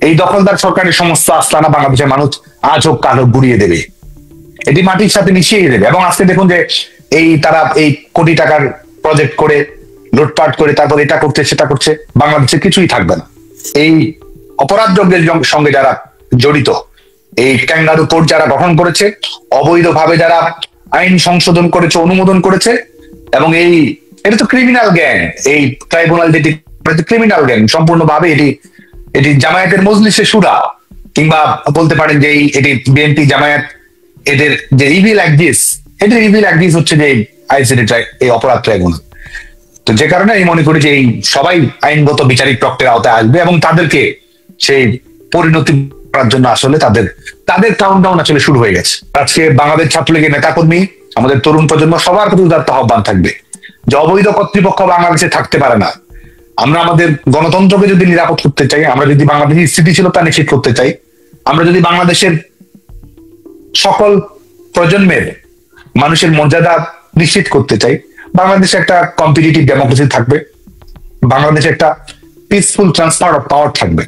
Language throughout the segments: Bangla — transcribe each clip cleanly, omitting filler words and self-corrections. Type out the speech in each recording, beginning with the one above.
এই দখলদার সরকারের সমস্ত আস্তানা বাংলাদেশের মানুষ আজ হোক কাল হোক গুড়িয়ে দেবে, এটি মাটির সাথে মিশিয়ে দেবে। এবং আজকে দেখুন যে তারা এই কোটি টাকার প্রজেক্ট করে লুটপাট করে তারপর এটা করছে সেটা করছে, বাংলাদেশে কিছুই থাকবে না। এই অপরাধ যজ্ঞের সঙ্গে যারা জড়িত, এই ক্যাঙ্গারু কোর্ট যারা গঠন করেছে, অবৈধভাবে যারা আইন সংশোধন করেছে, অনুমোদন করেছে, এবং এটা তো ক্রিমিনাল গ্যাং। এই ট্রাইব্যুনাল যেটি ক্রিমিনাল গ্যাং সম্পূর্ণভাবে, এটি জামায়াতের মজলিসে শুরা, কিংবা বলতে পারেন যে এটি বিএনপি জামায়াত এদের যে ইভিল অ্যাক্টিস, এদের ইভিল অ্যাক্টিস হচ্ছে যে আইসিটি এই অপরাধ ট্রাইব্যুনাল। তো যে কারণে আমি মনে করি যে এই সবাই আইনগত বিচারিক প্রক্রিয়ার আওতায় আসবে এবং তাদেরকে সেই পরিণতি করার জন্য আসলে তাদের কাউন্টডাউন আসলে শুরু হয়ে গেছে। আজকে বাংলাদেশ ছাত্রলীগের নেতাকর্মী, আমাদের তরুণ প্রজন্ম সবার প্রতি উদাত্ত আহ্বান থাকবে যে অবৈধ কর্তৃপক্ষ বাংলাদেশে থাকতে পারে না। আমরা আমাদের গণতন্ত্রকে যদি নিরাপদ করতে চাই, আমরা যদি বাংলাদেশের স্থিতিশীলতা নিশ্চিত করতে চাই, আমরা যদি বাংলাদেশের সকল প্রজন্মের মানুষের মর্যাদা নিশ্চিত করতে চাই, বাংলাদেশে একটা কম্পিটিটিভ ডেমোক্রেসি থাকবে, বাংলাদেশে একটা পিসফুল ট্রান্সফার অফ পাওয়ার থাকবে,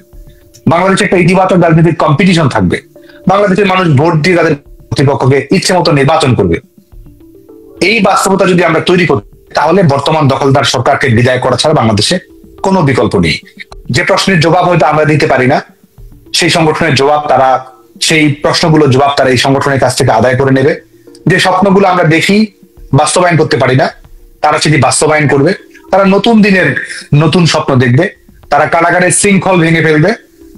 বাংলাদেশে একটা ইতিবাচক রাজনৈতিক কম্পিটিশন থাকবে, বাংলাদেশের মানুষ ভোট দিয়ে তাদের কর্তৃপক্ষকে ইচ্ছে মতো নির্বাচন করবে। এই বাস্তবতা যদি আমরা তৈরি করি, তাহলে বর্তমান দখলদার সরকারকে বিদায় করা ছাড়া বাংলাদেশে কোনো বিকল্প নেই। যে প্রশ্নের জবাব হয়তো আমরা দিতে পারি না, সেই সংগঠনের জবাব তারা, সেই প্রশ্নগুলোর জবাব তারা এই সংগঠনের কাছ থেকে আদায় করে নেবে। যে স্বপ্নগুলো আমরা দেখি বাস্তবায়ন করতে পারি না, তারা সেটি বাস্তবায়ন করবে। তারা নতুন দিনের নতুন স্বপ্ন দেখবে, তারা কারাগারের শৃঙ্খল ভেঙে ফেলবে,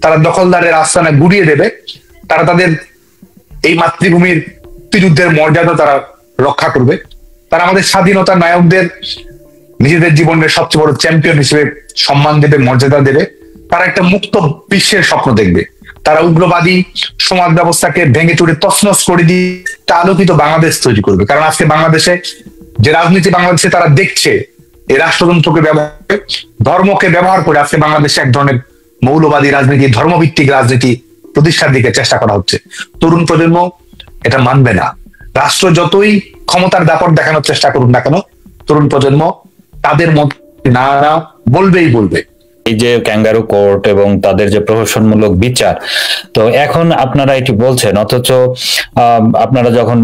তারা দখলদারের আস্তানা গুড়িয়ে দেবে, তারা তাদের এই মাতৃভূমির মুক্তিযুদ্ধের মর্যাদা তারা রক্ষা করবে, তারা আমাদের স্বাধীনতা নায়কদের নিজেদের জীবনের সবচেয়ে বড় চ্যাম্পিয়ন হিসেবে সম্মান দেবে, মর্যাদা দেবে। তারা একটা মুক্ত বিশ্বের স্বপ্ন দেখবে, তারা উগ্রবাদী সমাজ ব্যবস্থাকে ভেঙে চুরে তছনছ করে দিয়ে একটা আলোকিত বাংলাদেশ তৈরি করবে। কারণ আজকে বাংলাদেশে যে রাজনীতি বাংলাদেশে তারা দেখছে, এই রাষ্ট্রযন্ত্রকে ব্যবহার করে, ধর্মকে ব্যবহার করে আজকে বাংলাদেশে এক ধরনের মৌলবাদী রাজনীতি, ধর্মভিত্তিক রাজনীতি প্রতিষ্ঠার দিকে চেষ্টা করা হচ্ছে। তরুণ প্রজন্ম এটা মানবে না। রাষ্ট্র যতই ক্ষমতার দাপট দেখানোর চেষ্টা করুক না কেন, তরুণ প্রজন্ম তাদের মত না বলবেই বলবে। এই যে ক্যাঙ্গারু কোর্ট এবং তাদের যে প্রহসনমূলক বিচার, তো এখন আপনারা এটি বলছেন, অথচ আপনারা যখন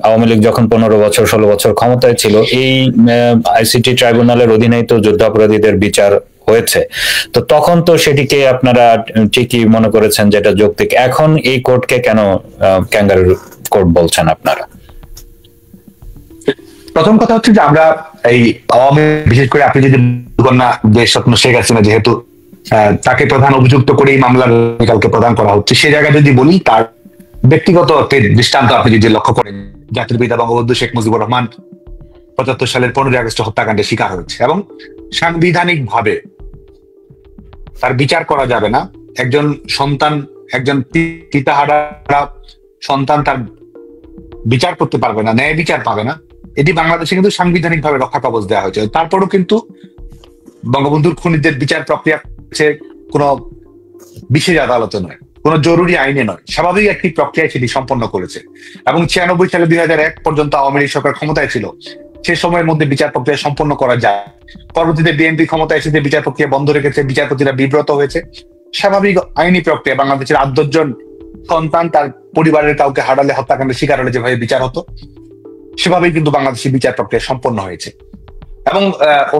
আওয়ামী লীগ যখন 15 বছর 16 বছর ক্ষমতায় ছিল, এই আইসিটি ট্রাইব্যুনালের অধীনেই তো যুদ্ধাপরাধীদের বিচার হয়েছে। তো তখন তো সেটিকে আপনারা ঠিকই মনে করেছেন যেটা যৌক্তিক। এখন এই কোর্টকে কেন ক্যাঙ্গারু কোর্ট বলছেন আপনারা? প্রথম কথা হচ্ছে যে আমরা এই আওয়ামী, বিশেষ করে আপনি যদি না দেশরত্ন শেখ হাসিনা যেহেতু তাকে প্রধান অভিযুক্ত করে এই মামলার কালকে প্রদান করা হচ্ছে, সে জায়গায় যদি বলি তার ব্যক্তিগত দৃষ্টান্ত আপনি যদি লক্ষ্য করেন, জাতির পিতা বঙ্গবন্ধু শেখ মুজিবুর রহমান 75 সালের 15 আগস্ট হত্যাকাণ্ডের শিকার হয়েছে এবং সাংবিধানিক ভাবে তার বিচার করা যাবে না। একজন সন্তান, একজন পিতাহারা সন্তান তার বিচার করতে পারবে না, ন্যায় বিচার পাবে না, এটি বাংলাদেশে কিন্তু সাংবিধানিক ভাবে রক্ষা কবচ দেওয়া হয়েছে। তারপরও কিন্তু বঙ্গবন্ধুর খুনিদের বিচার প্রক্রিয়া কোনো বিশেষ আদালতে নয়, কোনো জরুরি আইনে নয়, স্বাভাবিক একটি প্রক্রিয়ায় সেটি সম্পন্ন করেছে। এবং 96 সালে 2001 পর্যন্ত আওয়ামী লীগ সরকার ক্ষমতায় ছিল, সে সময়ের মধ্যে বিচার প্রক্রিয়া সম্পন্ন করা যায়। পরবর্তীতে বিএনপি ক্ষমতায় এসে বিচার প্রক্রিয়া বন্ধ রেখেছে, বিচারপতিরা বিব্রত হয়েছে। স্বাভাবিক আইনি প্রক্রিয়া, বাংলাদেশের 8-10 জন সন্তান তার পরিবারের কাউকে হারালে, হত্যাকাণ্ডের শিকার হলে যেভাবে বিচার হতো, সেভাবেই কিন্তু বাংলাদেশের বিচার প্রক্রিয়া সম্পন্ন হয়েছে। এবং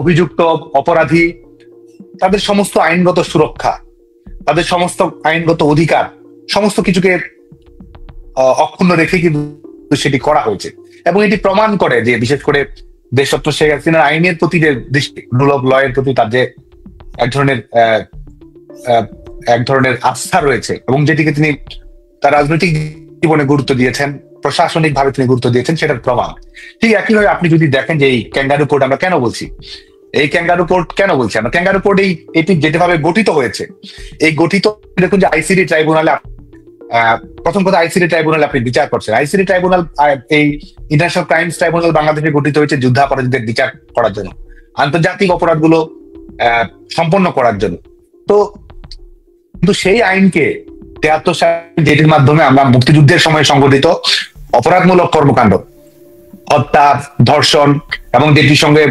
অভিযুক্ত অপরাধী তাদের সমস্ত আইনগত সুরক্ষা, তাদের সমস্ত আইনগত অধিকার, সমস্ত কিছুকে অক্ষুণ্ণ রেখে কিন্তু সেটি করা হয়েছে। এবং এটি প্রমাণ করে যে বিশেষ করে দেশরত্ন শেখ হাসিনার আইনের প্রতি যে দৃষ্টি, রুল অফ ল এর প্রতি তার যে এক ধরনের আস্থা রয়েছে, এবং যেটিকে তিনি তার রাজনৈতিক জীবনে গুরুত্ব দিয়েছেন, প্রশাসনিক ভাবে তিনি গুরুত্ব দিয়েছেন, সেটার প্রমাণ। ঠিক একইভাবে আপনি যদি দেখেন যে এই ক্যাঙ্গারু কোর্ট আমরা কেন বলছি, এই ক্যাঙ্গারু কোর্ট কেন বলছি আমরা, ক্যাঙ্গারু কোর্ট এটি যেভাবে গঠিত হয়েছে, এই গঠিত দেখুন যে আইসিটি ট্রাইব্যুনালে, প্রথম কথা আইসিটি ট্রাইব্যুনাল আপনি বিচার করছেন। আইসিটি ট্রাইব্যুনাল, এই ইন্টারন্যাশনাল ক্রাইমস ট্রাইব্যুনাল বাংলাদেশে গঠিত হয়েছে যুদ্ধাপরাধীদের বিচার করার জন্য, আন্তর্জাতিক অপরাধগুলো সম্পন্ন করার জন্য। তো কিন্তু সেই আইনকে 73 সালে, যেটির মাধ্যমে আমরা মুক্তিযুদ্ধের সময় সংঘটিত অপরাধমূলক কর্মকাণ্ড, হত্যা, ধর্ষণ এবং যেটির সঙ্গে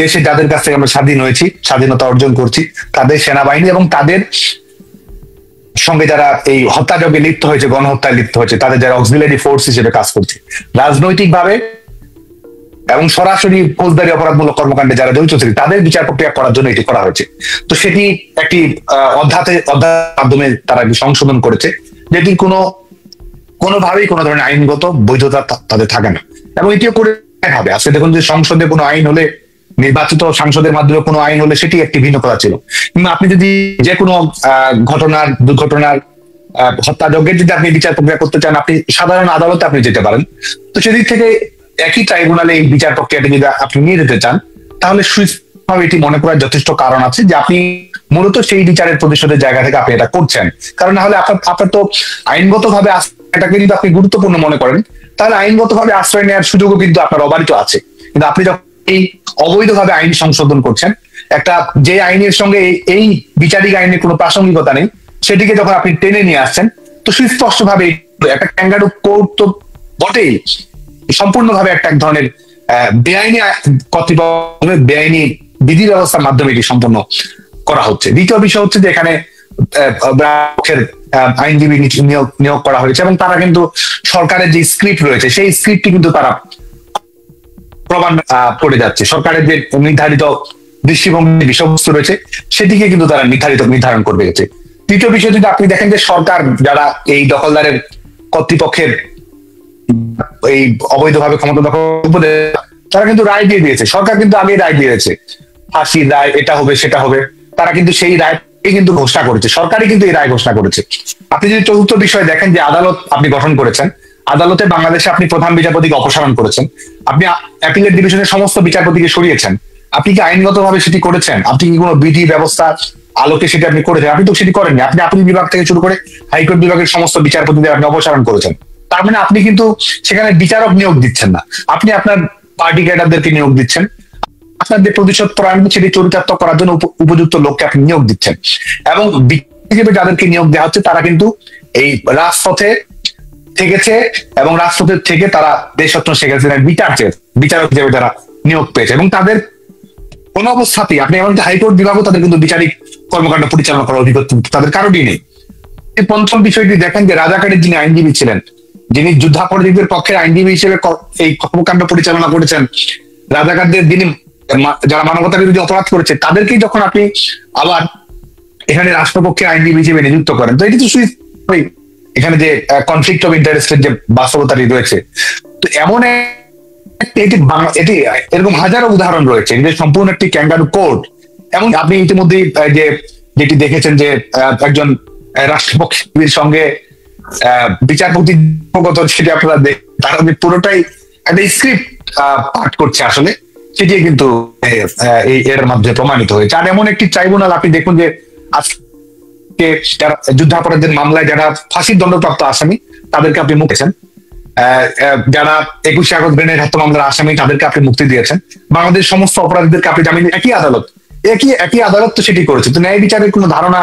দেশে যাদের কাছ থেকে আমরা স্বাধীন হয়েছি, স্বাধীনতা অর্জন করছি, তাদের সেনাবাহিনী এবং তাদের সঙ্গে যারা এই হত্যাযজ্ঞে লিপ্ত হয়েছে, গণহত্যায় লিপ্ত হয়েছে, তাদের যারা অক্সিলারি ফোর্স হিসেবে কাজ করছে, রাজনৈতিকভাবে এবং সরাসরি ফৌজদারি অপরাধমূলক কর্মকাণ্ডে যারা জড়িত ছিল তাদের বিচার প্রক্রিয়া করার জন্য এটি করা হয়েছে। তো সেটি একটি অধ্যায়ের মাধ্যমে তারা সংশোধন করেছে, যেটি কোনোভাবেই কোনো ধরনের আইনগত বৈধতা তাদের থাকে না, এবং এটিও করে হবে। আজকে দেখুন যে সংসদে কোনো আইন হলে, নির্বাচিত সাংসদের মাধ্যমে কোনো আইন হলে সেটি একটি ভিন্ন কথা ছিল, কিন্তু আপনি যদি যে কোনো দুর্ঘটনার হত্যাযজ্ঞের যদি আপনি বিচার প্রক্রিয়া করতে চান, আপনি সাধারণ আদালতে আপনি যেতে পারেন। তো সেদিক থেকে একই ট্রাইব্যুনালে এই বিচার প্রক্রিয়াটি যদি আপনি নিয়ে যেতে চান, তাহলে সুস্থভাবে এটি মনে করার যথেষ্ট কারণ আছে যে আপনি মূলত সেই বিচারের প্রতিশোধের জায়গা থেকে আপনি এটা করছেন। কারণ না হলে আপনার তো আইনগতভাবে এটাকে যদি আপনি গুরুত্বপূর্ণ মনে করেন, তাহলে আইনগতভাবে আশ্রয় নেওয়ার সুযোগও কিন্তু আপনার অবারিত আছে। কিন্তু আপনি যখন এই অবৈধভাবে আইন সংশোধন করছেন, একটা যে আইনের সঙ্গে এই বিচারিক আইনের কোনো প্রাসঙ্গিকতা নেই, সেটিকে যখন আপনি টেনে নিয়ে আসছেন, তো সুস্পষ্টভাবে একটা ক্যাঙ্গারু কোর্ট তো বটেই, সম্পূর্ণভাবে একটা এক ধরনের বেআইনি কর্তৃপক্ষ, বেআইনি বিধি ব্যবস্থার মাধ্যমে এটি সম্পন্ন করা হচ্ছে। দ্বিতীয় বিষয় হচ্ছে যে এখানে আইনজীবী নিয়োগ করা হয়েছে, এবং তারা কিন্তু সরকারের যে স্ক্রিপ্ট রয়েছে সেই স্ক্রিপ্টটি কিন্তু তারা প্রমাণ করে যাচ্ছে। সরকারের যে নির্ধারিত দৃষ্টিভঙ্গি বিষয়বস্তু রয়েছে সেটিকে কিন্তু তারা নির্ধারণ করবে গেছে। তৃতীয় বিষয় যদি আপনি দেখেন যে সরকার যারা এই দখলদারের কর্তৃপক্ষের এই অবৈধভাবে ক্ষমতা দখল, তারা কিন্তু রায় দিয়ে দিয়েছে। সরকার কিন্তু আগে রায় দিয়েছে, ফাঁসির রায়, এটা হবে সেটা হবে, তারা কিন্তু সেই রায় কিন্তু ঘোষণা করেছে, সরকারই কিন্তু এই রায় ঘোষণা করেছে। আপনি যদি চতুর্থ বিষয় দেখেন যে আদালত আপনি গঠন করেছেন, আদালতে বাংলাদেশে আপনি প্রধান বিচারপতিকে অপসারণ করেছেন, আপনি অ্যাপিলেট ডিভিশনের সমস্ত বিচারপতিকে সরিয়েছেন, আপনি কি আইনগতভাবে সেটি করেছেন? আপনি কি কোনো বিধি ব্যবস্থা আলোকে সেটি আপনি করেছেন? আপনি তো সেটি করেননি। আপনি আপিল বিভাগ থেকে শুরু করে হাইকোর্ট বিভাগের সমস্ত বিচারপতিদের আপনি অপসারণ করেছেন। তার মানে আপনি কিন্তু সেখানে বিচারক নিয়োগ দিচ্ছেন না, আপনি আপনার পার্টি ক্যাডারদেরকে নিয়োগ দিচ্ছেন, আপনার যে প্রতিশোধ পরায়ণ সেটি চরিতার্থ করার জন্য উপযুক্ত লোককে আপনি নিয়োগ দিচ্ছেন। এবং হিসেবে যাদেরকে নিয়োগ দেওয়া হচ্ছে তারা কিন্তু এই রাজপথে থেকেছে, এবং রাজপথের থেকে তারা দেশরত্ন শেখ হাসিনার বিচারক হিসেবে তারা নিয়োগ পেয়েছে, এবং তাদের কোন অবস্থাতেই আপনি এমনকি হাইকোর্ট বিভাগও তাদের কিন্তু বিচারিক কর্মকাণ্ড পরিচালনা করার অধিকার তাদের কারোরই নেই। এই পঞ্চম বিষয়টি দেখেন যে রাজাকারের যিনি আইনজীবী ছিলেন, যিনি যুদ্ধাপরাধীদের পক্ষের আইনজীবী হিসেবে এই কর্মকাণ্ড পরিচালনা করেছেন, রাজাকারদের যিনি যারা মানবতা বিরোধী অপরাধ করেছে তাদেরকেই যখন আপনি আবার এখানে রাষ্ট্রপক্ষের আইনজীবী হিসেবে নিযুক্ত করেন, তো এটি তো এখানে যে কনফ্লিক্ট অফ ইন্টারেস্টের যে বাস্তবতাটি রয়েছে, তো এমন এটি এরকম হাজারো উদাহরণ রয়েছে যে সম্পূর্ণ একটি ক্যাঙ্গারু কোর্ট। এবং আপনি ইতিমধ্যে যেটি দেখেছেন যে একজন রাষ্ট্রপক্ষের সঙ্গে বিচারপতি সেটি আপনারা তারা পুরোটাই একটা স্ক্রিপ্ট পাঠ করছে, আসলে সেটি কিন্তু এর মাধ্যমে প্রমাণিত হয়েছে। আর এমন একটি ট্রাইব্যুনাল আপনি দেখুন যে আজকে যারা যুদ্ধাপরাধের মামলায় যারা ফাঁসির দণ্ডপ্রাপ্ত আসামি তাদেরকে আপনি মুক্তেছেন, যারা 21 আগস্ট গ্রেনেড হত্যা মামলার আসামি তাদেরকে আপনি মুক্তি দিয়েছেন, বাংলাদেশ সমস্ত অপরাধীদেরকে আপনি জামিন, একই আদালত তো সেটি করেছে। তো ন্যায় বিচারের কোনো ধারণা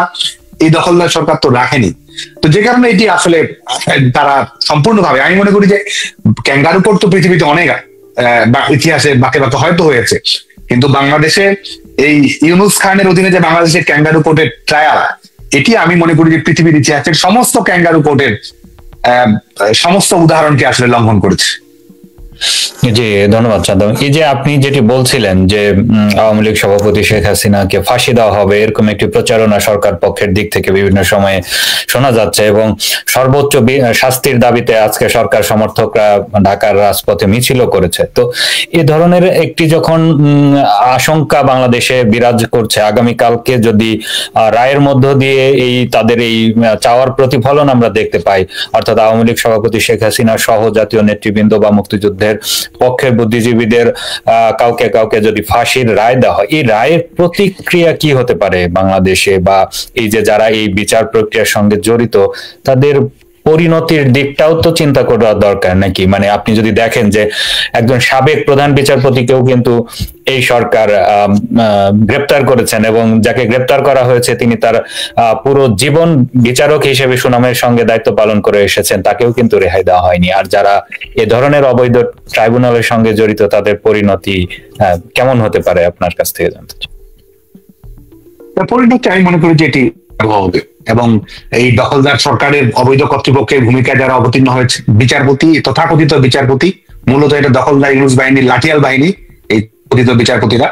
এই দখলদার সরকার তো রাখেনি। তো যে কারণে এটি আসলে তারা সম্পূর্ণভাবে, আমি মনে করি যে ক্যাঙ্গারু কোর্ট তো পৃথিবীতে অনেক ইতিহাসে বাঁকে বাঁকে হয়তো হয়েছে, কিন্তু বাংলাদেশে এই ইউনুস খানের অধীনে যে বাংলাদেশের ক্যাঙ্গারু কোর্টের ট্রায়াল, এটি আমি মনে করি যে পৃথিবীর ইতিহাসের সমস্ত ক্যাঙ্গারু কোর্টের সমস্ত উদাহরণকে আসলে লঙ্ঘন করেছে। জি, ধন্যবাদ সাদ্দাম। এই যে আপনি যেটি বলছিলেন যে আওয়ামী লীগ সভাপতি শেখ হাসিনাকে ফাঁসি দেওয়া হবে, এরকম একটি প্রচারণা সরকার পক্ষের দিক থেকে বিভিন্ন সময়ে শোনা যাচ্ছে, এবং সর্বোচ্চ শাস্তির দাবিতে আজকে সরকার সমর্থকরা ঢাকার রাজপথে মিছিলও করেছে। তো এ ধরনের একটি যখন আশঙ্কা বাংলাদেশে বিরাজ করছে, আগামীকালকে যদি রায়ের মধ্য দিয়ে তাদের এই চাওয়ার প্রতিফলন আমরা দেখতে পাই, অর্থাৎ আওয়ামী লীগ সভাপতি শেখ হাসিনা সহ জাতীয় নেতৃবৃন্দ বা মুক্তিযুদ্ধের পক্ষের বুদ্ধিজীবীদের কাউকে যদি ফাঁসির রায় দেওয়া হয়, এই রায়ের প্রতিক্রিয়া কি হতে পারে বাংলাদেশে, বা এই যে যারা এই বিচার প্রক্রিয়ার সঙ্গে জড়িত তাদের পরিণতির দিকটাও তো চিন্তা করা দরকার নাকি? মানে আপনি যদি দেখেন যে একজন সাবেক প্রধান বিচারপতিকেও কিন্তু এই সরকার গ্রেপ্তার করেছেন, এবং যাকে গ্রেপ্তার করা হয়েছে তিনি তার পুরো জীবন বিচারক হিসেবে সুনামের সঙ্গে দায়িত্ব পালন করে এসেছেন, তাকেও কিন্তু রেহাই দেওয়া হয়নি। আর যারা এ ধরনের অবৈধ ট্রাইব্যুনালের সঙ্গে জড়িত তাদের পরিণতি কেমন হতে পারে আপনার কাছ থেকে জানতে চাই। পরিণতি আমি মনে করি যে এটি হবে, এবং এই দখলদার সরকারের অবৈধ কর্তৃপক্ষের ভূমিকায় যারা অবতীর্ণ হয়েছে, বিচারপতি, তথাকথিত বিচারপতি, মূলত এটা দখলদার ইউনুস বাহিনীর লাঠিয়াল বাহিনী, এই কথিত বিচারপতিরা,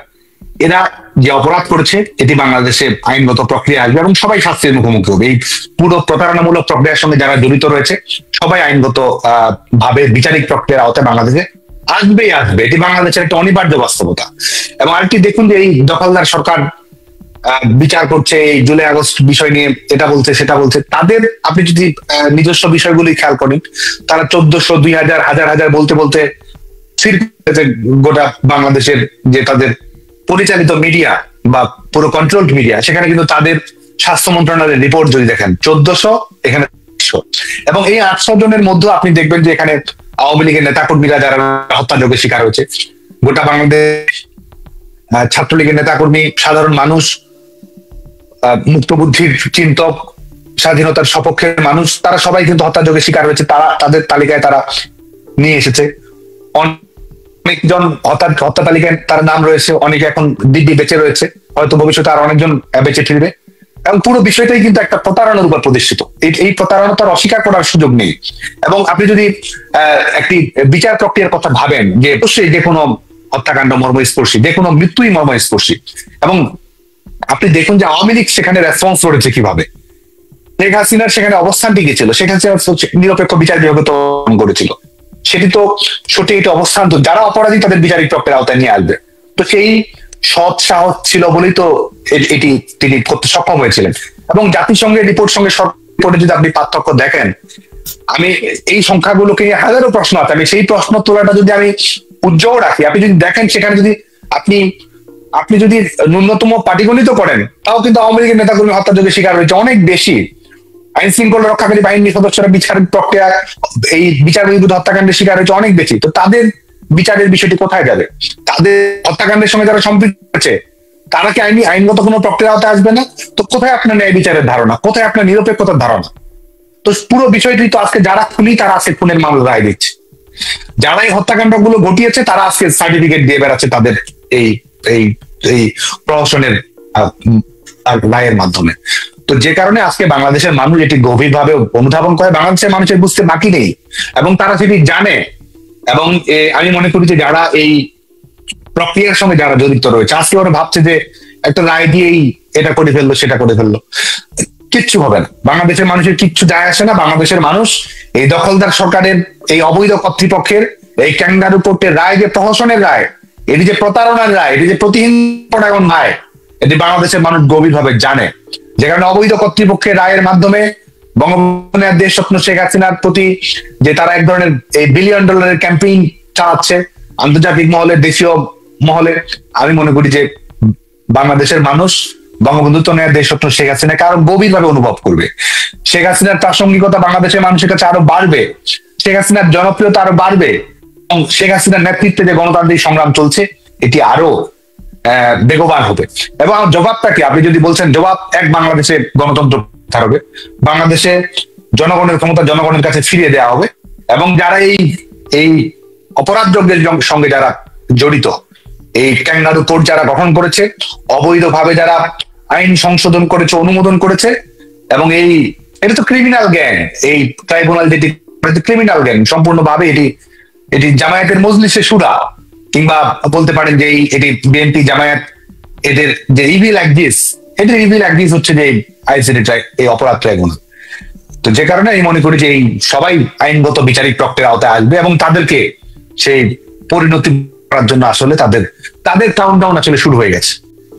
এরা যে অপরাধ করেছে এটি বাংলাদেশে আইনগত প্রক্রিয়া আসবে এবং সবাই শাস্তির মুখোমুখি হবে। এই পুরো প্রতারণামূলক প্রক্রিয়ার সঙ্গে যারা জড়িত রয়েছে সবাই আইনগত ভাবে বিচারিক প্রক্রিয়ার আওতায় বাংলাদেশে আসবেই আসবে, এটি বাংলাদেশের একটা অনিবার্য বাস্তবতা। এবং আরেকটি দেখুন যে এই দখলদার সরকার বিচার করছে এই জুলাই আগস্ট বিষয় নিয়ে, এটা বলছে সেটা বলছে, তাদের আপনি যদি নিজস্ব বিষয়গুলি খেয়াল করেন, তারা 1400, 2000, হাজার হাজার বলতে বলতে গোটা বাংলাদেশের যে তাদের পরিচালিত মিডিয়া বা পুরো কন্ট্রোলড মিডিয়া, সেখানে কিন্তু তাদের স্বাস্থ্য মন্ত্রণালয়ের রিপোর্ট যদি দেখেন 1400, এখানে 800, এবং এই 800 জনের মধ্যে আপনি দেখবেন যে এখানে আওয়ামী লীগের নেতাকর্মীরা যারা হত্যাযোগের শিকার হয়েছে, গোটা বাংলাদেশ ছাত্রলীগের নেতাকর্মী, সাধারণ মানুষ, মুক্ত বুদ্ধির চিন্তক, স্বাধীনতার সপক্ষের মানুষ, তারা সবাই কিন্তু হত্যাযোগের শিকার হয়েছে। তারা তাদের তালিকায় তারা নিয়ে এসেছে। অনেকজন হত্যা তালিকায় তার নাম রয়েছে, অনেকে এখন দিব্যি বেঁচে রয়েছে, হয়তো ভবিষ্যতে আর অনেকজন বেঁচে ফিরবে। এবং পুরো বিষয়টাই কিন্তু একটা প্রতারণার উপর প্রতিষ্ঠিত। এই প্রতারণা তার অস্বীকার করার সুযোগ নেই। এবং আপনি যদি একটি বিচার প্রক্রিয়ার কথা ভাবেন, যে অবশ্যই যে কোনো হত্যাকাণ্ড মর্মস্পর্শী, যে কোনো মৃত্যুই মর্মস্পর্শী, এবং আপনি দেখুন যে আওয়ামী লীগ সেখানে রেসপন্স করেছে কিভাবে। শেখ হাসিনার সেখানে অবস্থানটি কি ছিল? শেখ হাসিনা নিরপেক্ষ বিচার বিভাগ করেছিল, সেটি তো সঠিক একটি অবস্থান, তো যারা অপরাধী তাদের বিচারিক প্রক্রিয়ার আওতায় নিয়ে আসবে। তো সেই সৎ সাহস ছিল বলেই তো এটি তিনি করতে সক্ষম হয়েছিলেন। এবং জাতিসংঘের রিপোর্ট সঙ্গে রিপোর্টে যদি আপনি পার্থক্য দেখেন, আমি এই সংখ্যাগুলোকে নিয়ে হাজারো প্রশ্ন আছে, আমি সেই প্রশ্ন তোলাটা যদি আমি উজ্জ্বল রাখি, আপনি যদি দেখেন সেখানে যদি আপনি যদি ন্যূনতম পাটিগণিত করেন, তাও কিন্তু আওয়ামী লীগের নেতাকর্মী হত্যাযোগের শিকার হয়েছে অনেক বেশি। আইন শৃঙ্খলা রক্ষাকারী বাহিনীর সদস্যরা বিচার প্রক্রিয়া, এই বিচার বিরুদ্ধে হত্যাকাণ্ডের শিকার হয়েছে অনেক বেশি। তো তাদের বিচারের বিষয়টি কোথায় যাবে? তাদের হত্যাকাণ্ডের সঙ্গে যারা সম্পৃক্ত আছে তারা কি আইনগত কোনো প্রক্রিয়া আওতায় আসবে না? তো কোথায় আপনার ন্যায় বিচারের ধারণা, কোথায় আপনার নিরপেক্ষতার ধারণা? তো পুরো বিষয়টি তো আজকে যারা খুনি তারা আজকে খুনের মামলা রায় দিচ্ছে, যারা এই হত্যাকাণ্ড গুলো ঘটিয়েছে তারা আজকে সার্টিফিকেট দিয়ে বেড়াচ্ছে তাদের এই এই এই প্রহসনের রায়ের মাধ্যমে। তো যে কারণে আজকে বাংলাদেশের মানুষ এটি গভীরভাবে অনুধাবন করে, বাংলাদেশের মানুষের বুঝতে বাকি নেই, এবং তারা সেটি জানে। এবং আমি মনে করি যে যারা এই প্রক্রিয়ার সঙ্গে যারা জড়িত রয়েছে, আজকে ওরা ভাবছে যে একটা রায় দিয়েই এটা করে ফেললো সেটা করে ফেললো, কিচ্ছু হবে না। বাংলাদেশের মানুষের কিচ্ছু যায় আসে না। বাংলাদেশের মানুষ এই দখলদার সরকারের, এই অবৈধ কর্তৃপক্ষের এই ক্যাঙ্গারু কোর্টের রায়, যে প্রহসনের রায়, এটি যে প্রতারণার রায়, এটি যে প্রতিহিংসার রায়, এটি বাংলাদেশের মানুষ গভীরভাবে জানে। যে কারণে অবৈধ কর্তৃপক্ষের রায়ের মাধ্যমে বঙ্গবন্ধু দেশ স্বপ্ন শেখ হাসিনার প্রতি যে তারা এক ধরনের এই $1 বিলিয়ন ক্যাম্পেইন চালাচ্ছে আন্তর্জাতিক মহলে, দেশীয় মহলে, আমি মনে করি যে বাংলাদেশের মানুষ বঙ্গবন্ধু দেশ স্বপ্ন শেখ হাসিনাকে আরো গভীরভাবে অনুভব করবে। শেখ হাসিনার প্রাসঙ্গিকতা বাংলাদেশের মানুষের কাছে আরো বাড়বে, শেখ হাসিনার জনপ্রিয়তা আরো বাড়বে, এবং শেখ হাসিনার নেতৃত্বে যে গণতান্ত্রিক সংগ্রাম চলছে এটি আরো বেগবান হবে। এবং জবাবটা কি? আপনি যদি বলছেন জবাব এক, বাংলাদেশে গণতন্ত্র হবে, বাংলাদেশে জনগণের ক্ষমতা জনগণের কাছে ফিরিয়ে দেওয়া হবে, এবং যারা এই অপরাধ যজ্ঞের সঙ্গে যারা জড়িত, এই ক্যাঙ্গারু কোর্ট যারা গঠন করেছে, অবৈধভাবে যারা আইন সংশোধন করেছে, অনুমোদন করেছে, এবং এটা তো ক্রিমিনাল গ্যাং, এই ট্রাইব্যুনাল যেটি ক্রিমিনাল গ্যাং সম্পূর্ণভাবে, এটি জামায়াতের মজলিসে সুরা, কিংবা বলতে পারেন যে এটি বিএনপি জামায়াত, এদের যে ইভিল অ্যাক্টিস, এদের ইভিল অ্যাক্টিস হচ্ছে যে আইসিটি এই অপরাধ ট্রাইব্যুনাল। তো যে কারণে আমি মনে করি যে এই সবাই আইনগত বিচারিক প্রক্রিয়ার আওতায় আসবে, এবং তাদেরকে সেই পরিণতি করার জন্য আসলে তাদের কাউন্টডাউন আসলে শুরু হয়ে গেছে।